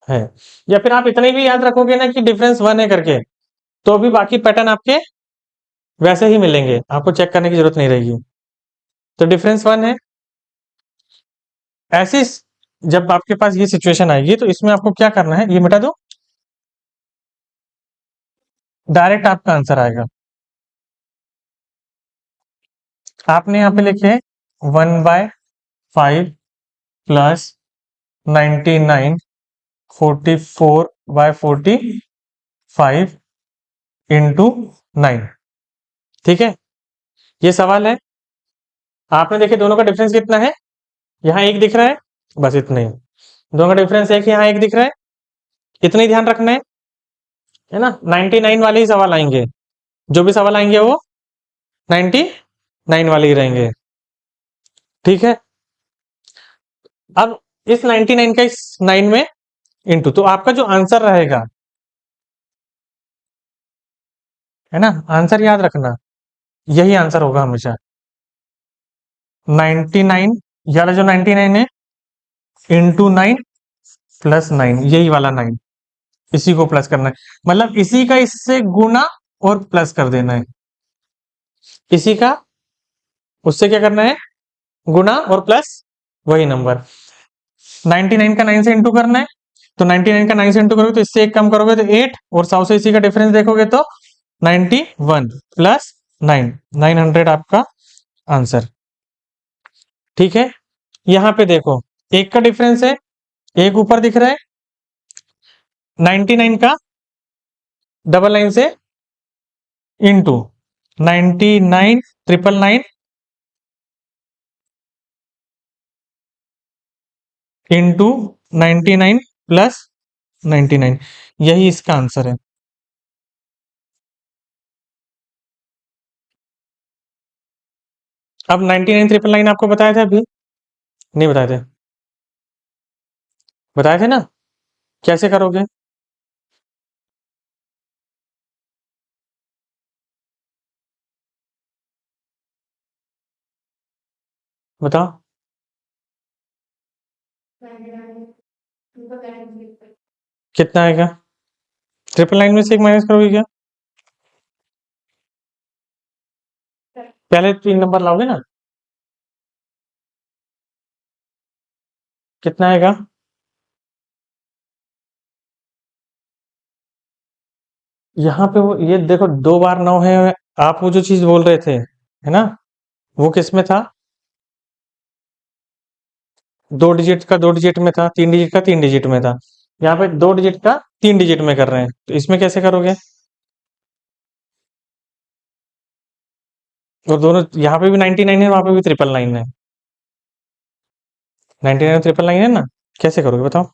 है। या फिर आप इतने भी याद रखोगे ना कि डिफरेंस 1 है करके, तो भी बाकी पैटर्न आपके वैसे ही मिलेंगे, आपको चेक करने की जरूरत नहीं रहेगी। तो डिफरेंस 1 है। ऐसी जब आपके पास ये सिचुएशन आएगी तो इसमें आपको क्या करना है, ये मिटा दो, डायरेक्ट आपका आंसर आएगा। आपने यहाँ पे लिखे 1/5 प्लस 99 44/45 इंटू 9। ठीक है, ये सवाल है। आपने देखे दोनों का डिफरेंस कितना है? यहाँ एक दिख रहा है, बस इतना ही। दोनों का डिफरेंस है कि यहाँ एक दिख रहा है, इतना ही ध्यान रखना है ना। 99 वाले ही सवाल आएंगे, जो भी सवाल आएंगे वो 99 वाले ही रहेंगे। ठीक है, अब इस 99 का इस 9 में इंटू, तो आपका जो आंसर रहेगा, है ना, आंसर याद रखना, यही आंसर होगा हमेशा। 99 यार, जो 99 है इंटू 9 प्लस 9, यही वाला 9, इसी को प्लस करना है। मतलब इसी का इससे गुना और प्लस कर देना है। इसी का उससे क्या करना है? गुना और प्लस वही नंबर। 99 का 9 से इंटू करना है, तो 99 का 9 से इंटू करोगे तो इससे एक कम करोगे तो 8, और 100 से इसी का डिफरेंस देखोगे तो 91 प्लस 9, 900 आपका आंसर। ठीक है, यहां पे देखो एक का डिफरेंस है, एक ऊपर दिख रहा है, 99 का 99 से इंटू 99 999 इंटू 99 प्लस 99, यही इसका आंसर है। अब 99 999 आपको बताया था अभी? नहीं बताए थे? बताए थे ना? कैसे करोगे? बताओ। कितना आएगा? 999 में से एक माइनस करोगे क्या? पहले 3 नंबर लाओगे ना। कितना आएगा? यहाँ पे वो ये देखो 2 बार 9 है। आप वो जो चीज बोल रहे थे, है ना, वो किस में था? 2 डिजिट का 2 डिजिट में था, 3 डिजिट का 3 डिजिट में था। यहाँ पे 2 डिजिट का 3 डिजिट में कर रहे हैं, तो इसमें कैसे करोगे? और दोनों यहाँ पे भी 99 है, वहां पे भी 999 है। 99 999 है ना, कैसे करोगे बताओ?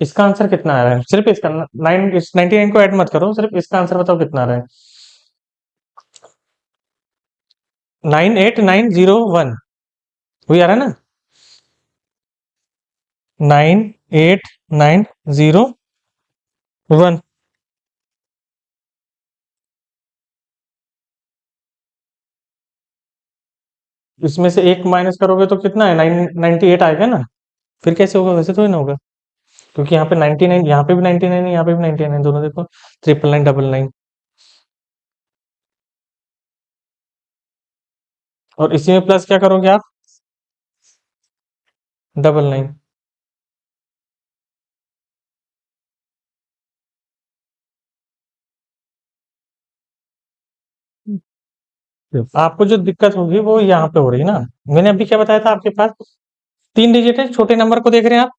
इसका आंसर कितना आ रहा है? सिर्फ इसका 99 को ऐड मत करो, सिर्फ इसका आंसर बताओ कितना आ रहा है? 98901 वही आ रहा है ना? 98901। इसमें से एक माइनस करोगे तो कितना है? 998 आएगा ना। फिर कैसे होगा? वैसे थोड़ी ना होगा, क्योंकि यहाँ पे 99, यहाँ पे भी 99 है, यहाँ पे भी 99 दोनों देखो, 999 और इसी में प्लस क्या करोगे आप? 99। आपको जो दिक्कत होगी वो यहाँ पे हो रही है ना। मैंने अभी क्या बताया था आपके पास 3 डिजिट है, छोटे नंबर को देख रहे हैं आप,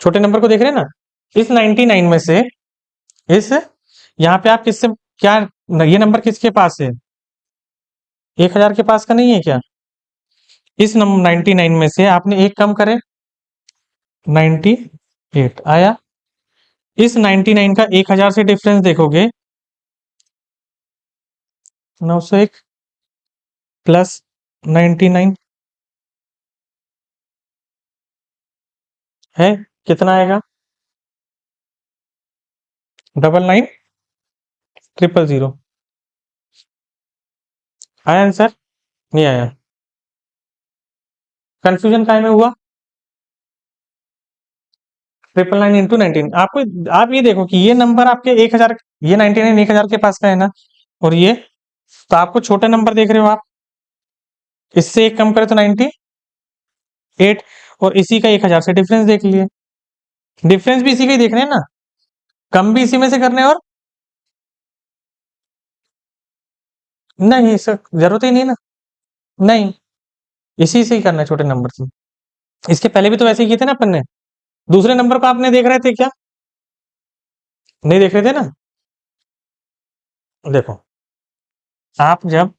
छोटे नंबर को देख रहे हैं ना। इस 99 में से इस यहाँ पे आप किससे क्या, ये नंबर किसके पास है, 1000 के पास का नहीं है क्या। इस नंबर 99 में से आपने एक कम करे, 98 आया। इस 99 का 1000 से डिफरेंस देखोगे, 901 प्लस 99 है, कितना आएगा, 99,000,000। आया आंसर, नहीं आया। कंफ्यूजन काय में हुआ, 999 इंटू 19। आपको आप ये देखो कि ये नंबर आपके 1000, ये 99 1000 के पास का है ना, और ये, तो आपको छोटे नंबर देख रहे हो आप, इससे एक कम करे तो 98, और इसी का 1000 से डिफरेंस देख लिए, डिफरेंस भी इसी का ही देख रहे हैं ना, कम भी इसी में से करने, और नहीं सर जरूरत ही नहीं ना, नहीं, इसी से ही करना है छोटे नंबर से। इसके पहले भी तो वैसे ही किए थे ना अपन ने, दूसरे नंबर को आपने देख रहे थे क्या, नहीं देख रहे थे ना। देखो, आप जब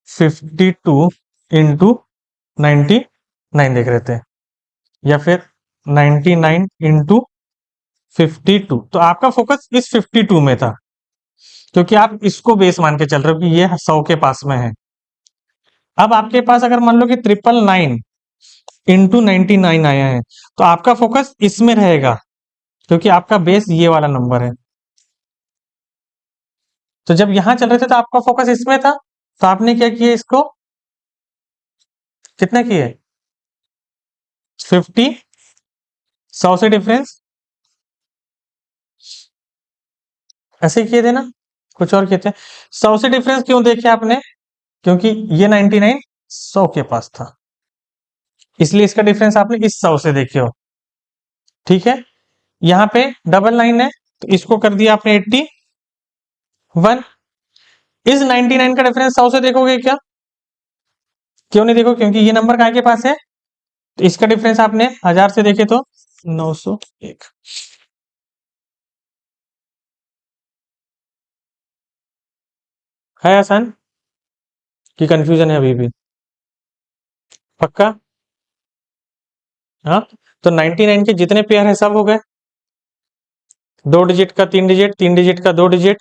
52 इंटू 99 देख रहे थे, या फिर 99 इंटू 52, तो आपका फोकस इस 52 में था, क्योंकि आप इसको बेस मान के चल रहे हो कि ये 100 के पास में है। अब आपके पास अगर मान लो कि 999 इंटू 99 आया है, तो आपका फोकस इसमें रहेगा, क्योंकि आपका बेस ये वाला नंबर है। तो जब यहां चल रहे थे तो आपका फोकस इसमें था, तो आपने क्या किया, इसको कितना किए, 50, 100 से डिफरेंस, ऐसे ही किए थे ना, कुछ और किए थे। 100 से डिफरेंस क्यों देखे आपने, क्योंकि ये 99 100 के पास था, इसलिए इसका डिफरेंस आपने इस 100 से देखे हो। ठीक है, यहाँ पे 99 है, तो इसको कर दिया आपने 81। इस 99 का डिफरेंस 100 से देखोगे क्या, क्यों नहीं देखो, क्योंकि ये नंबर काय के पास है, तो इसका डिफरेंस आपने 1000 से देखे तो 901। है आसान, कि कंफ्यूजन है अभी भी, पक्का। हाँ, तो 99 के जितने पेयर है सब हो गए, 2 डिजिट का 3 डिजिट, 3 डिजिट का 2 डिजिट,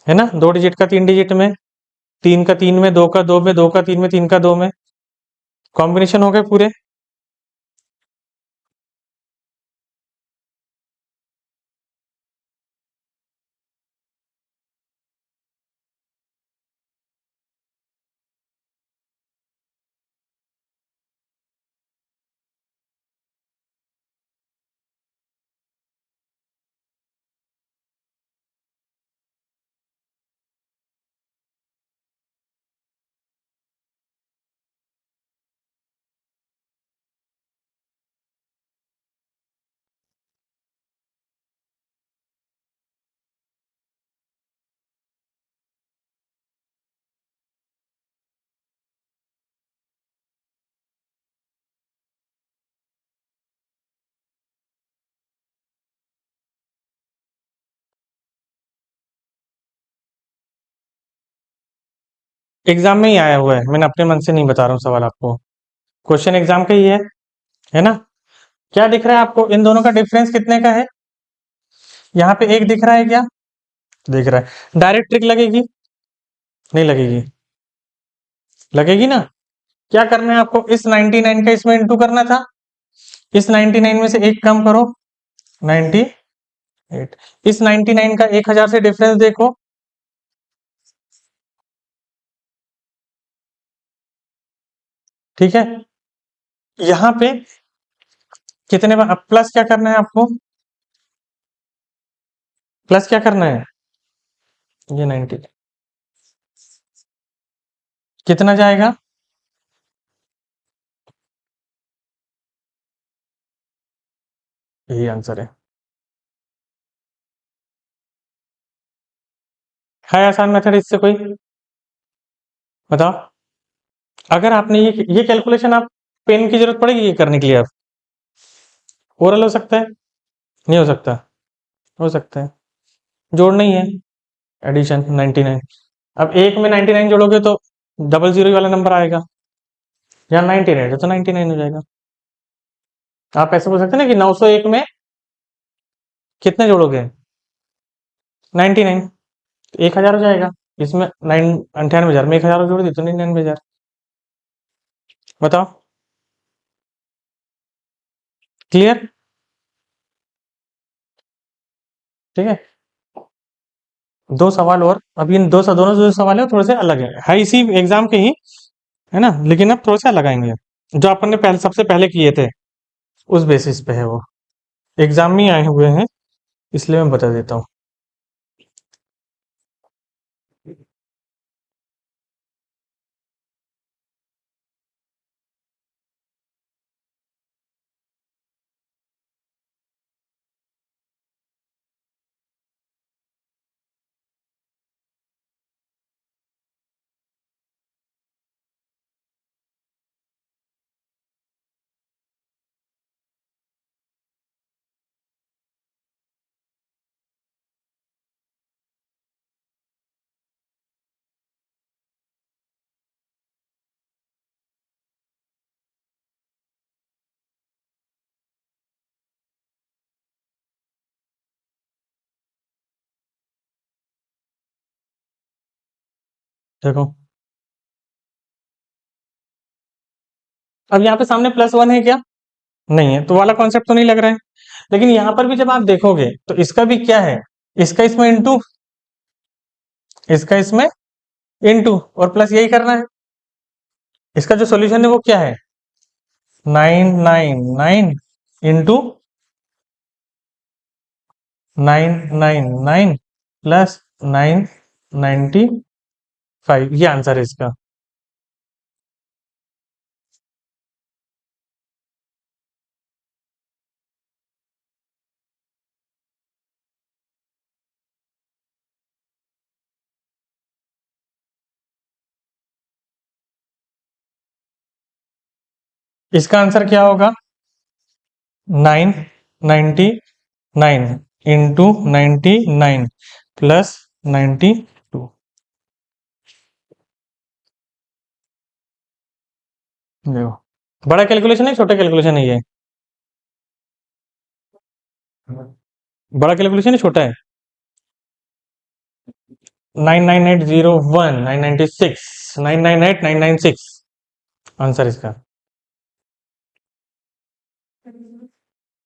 है ना, 2 डिजिट का 3 डिजिट में, 3 का 3 में, 2 का 2 में, 2 का 3 में, 3 का 2 में, कॉम्बिनेशन हो गए पूरे। एग्जाम में ही आया हुआ है, मैंने अपने मन से नहीं बता रहा हूँ सवाल आपको, क्वेश्चन एग्जाम का ही है ना। क्या दिख रहा है आपको, इन दोनों का डिफरेंस कितने का है, यहाँ पे एक दिख रहा है क्या, दिख रहा है। डायरेक्ट ट्रिक लगेगी, नहीं लगेगी, लगेगी ना। क्या करना है आपको, इस 99 का इसमें इंटू करना था, इस 99 में से एक कम करो, 98, इस 99 का 1000 से डिफरेंस देखो, ठीक है। यहाँ पे कितने बार, अब प्लस क्या करना है आपको, प्लस क्या करना है, ये 90 कितना जाएगा, यही आंसर है। है आसान मेथड इससे कोई? बताओ। अगर आपने ये कैलकुलेशन, आप पेन की जरूरत पड़ेगी ये करने के लिए? आप ओरल हो सकता है? नहीं हो सकता? हो सकता है। जोड़ना ही है, एडिशन 99। अब एक में 99 जोड़ोगे तो डबल जीरो वाला नंबर आएगा, यहाँ 99 है तो 99 हो जाएगा। आप ऐसे बोल सकते हैं ना कि 901 में कितने जोड़ोगे? 99, 1000 हो जाएगा। इसमें 98,000 में 1000 जोड़ दी तो 99,000। बताओ। क्लियर? ठीक है। दो सवाल और, अब इन दोनों जो सवाल है वो थोड़े से अलग है इसी एग्जाम के ही, है ना, लेकिन अब थोड़े से अलग आएंगे। जो अपन ने सबसे पहले किए थे उस बेसिस पे है वो, एग्जाम में ही आए हुए हैं, इसलिए मैं बता देता हूँ। देखो, अब यहाँ पे सामने +1 है क्या? नहीं है, तो वाला कॉन्सेप्ट तो नहीं लग रहा है। लेकिन यहाँ पर भी जब आप देखोगे तो इसका भी क्या है, इसका इसमें इंटू, इसका इसमें इंटू, और प्लस यही करना है। इसका जो सॉल्यूशन है वो क्या है? 999 इंटू 999 प्लस 995, ये आंसर है इसका। इसका आंसर क्या होगा? 999 इंटू 99 प्लस 92। देखो, बड़ा कैलकुलेशन है छोटा कैलकुलेशन है ये? बड़ा कैलकुलेशन है छोटा है? 99801 996 998 996 आंसर इसका।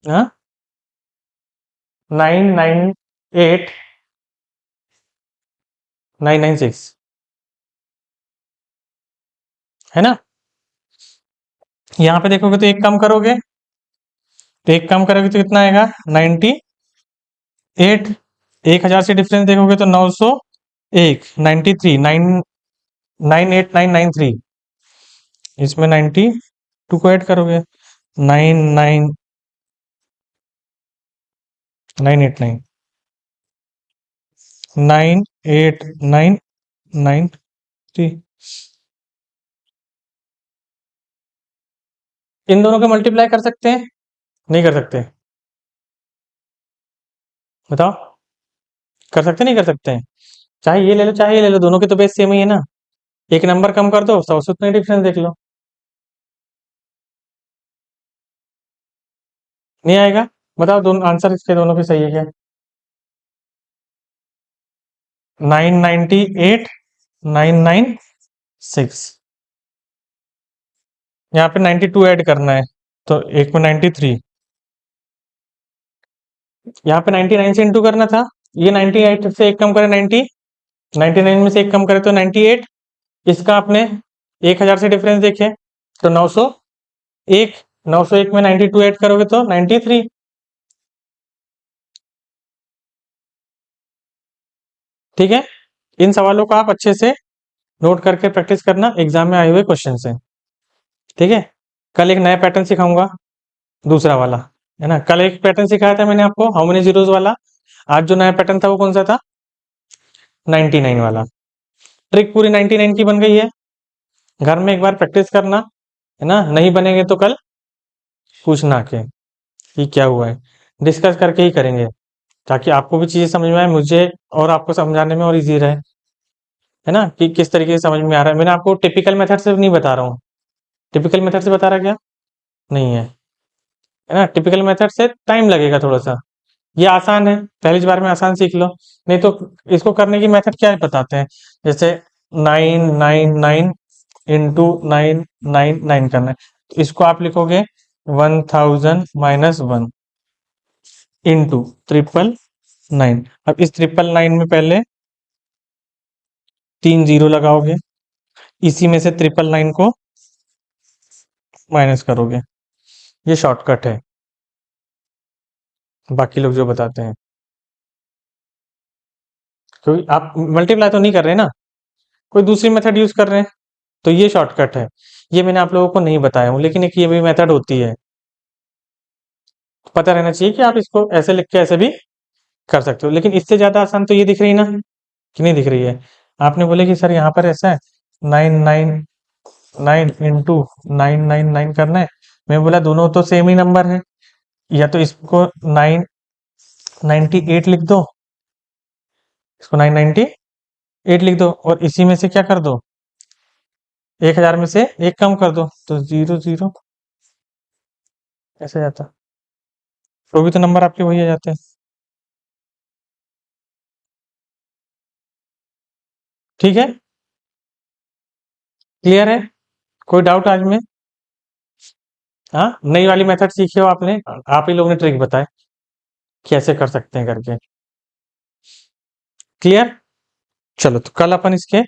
हाँ, 998 996 है ना। यहाँ पे देखोगे तो एक कम करोगे, तो एक कम करोगे तो कितना आएगा? 98। 1000 से डिफरेंस देखोगे तो 901, 93, 998,993। इसमें 92 को ऐड करोगे, 99989, 98993। इन दोनों को मल्टीप्लाई कर सकते हैं? नहीं कर सकते? बताओ। कर सकते नहीं कर सकते हैं? चाहे ये ले लो चाहे ये ले लो, दोनों के तो बेस सेम ही है ना। एक नंबर कम कर दो, 100 से उतना ही डिफरेंस देख लो। नहीं आएगा? बताओ, दोनों आंसर इसके दोनों के सही है क्या? 998 996। यहाँ पे 92 ऐड करना है, तो एक में 93, यहाँ पे 99 से इंटू करना था। ये 98 से एक कम करे 90, 99 में से एक कम करे तो 98। इसका आपने 1000 से डिफरेंस देखे तो 901, 901 में 92 ऐड करोगे तो 93। ठीक है। इन सवालों को आप अच्छे से नोट करके प्रैक्टिस करना, एग्जाम में आए हुए क्वेश्चन से। ठीक है। कल एक नया पैटर्न सिखाऊंगा, दूसरा वाला, है ना। कल एक पैटर्न सिखाया था मैंने आपको, हाउ मेनी जीरोज वाला। आज जो नया पैटर्न था वो कौन सा था? 99 वाला। ट्रिक पूरी 99 की बन गई है। घर में एक बार प्रैक्टिस करना, है ना, नहीं बनेंगे तो कल पूछना के कि क्या हुआ है, डिस्कस करके ही करेंगे, ताकि आपको भी चीजें समझ में आए, मुझे और आपको समझाने में और इजी रहे, है ना, कि किस तरीके से समझ में आ रहा है। मैंने आपको टिपिकल मेथड से नहीं बता रहा हूँ। टिपिकल मेथड से बता रहा क्या? नहीं है, है ना। टिपिकल मेथड से टाइम लगेगा थोड़ा सा। ये आसान है, पहली बार में आसान सीख लो। नहीं तो इसको करने की मेथड क्या है बताते हैं। जैसे 999 इंटू 999 करना है, तो इसको आप लिखोगे 1000 - 1 इंटू 999। अब इस 999 में पहले 3 0 लगाओगे, इसी में से 999 को माइनस करोगे। ये शॉर्टकट है, बाकी लोग जो बताते हैं, क्योंकि आप मल्टीप्लाई तो नहीं कर रहे ना, कोई दूसरी मेथड यूज कर रहे हैं, तो ये शॉर्टकट है। ये मैंने आप लोगों को नहीं बताया हूँ, लेकिन एक ये भी मेथड होती है, पता रहना चाहिए कि आप इसको ऐसे लिख के ऐसे भी कर सकते हो। लेकिन इससे ज्यादा आसान तो ये दिख रही है ना, कि नहीं दिख रही है? आपने बोले कि सर यहाँ पर ऐसा है 999 इंटू 999 करना है। मैं बोला दोनों तो सेम ही नंबर है, या तो इसको 998 लिख दो, इसको 998 लिख दो, और इसी में से क्या कर दो, 1000 में से एक कम कर दो, तो 00 ऐसे जाता, तो भी तो नंबर आपके वही आ जाते हैं। ठीक है, क्लियर है? कोई डाउट आज में? हाँ, नई वाली मेथड सीखी हो आपने, आप ही लोगों ने ट्रिक बताए कैसे कर सकते हैं करके। क्लियर? चलो, तो कल अपन इसके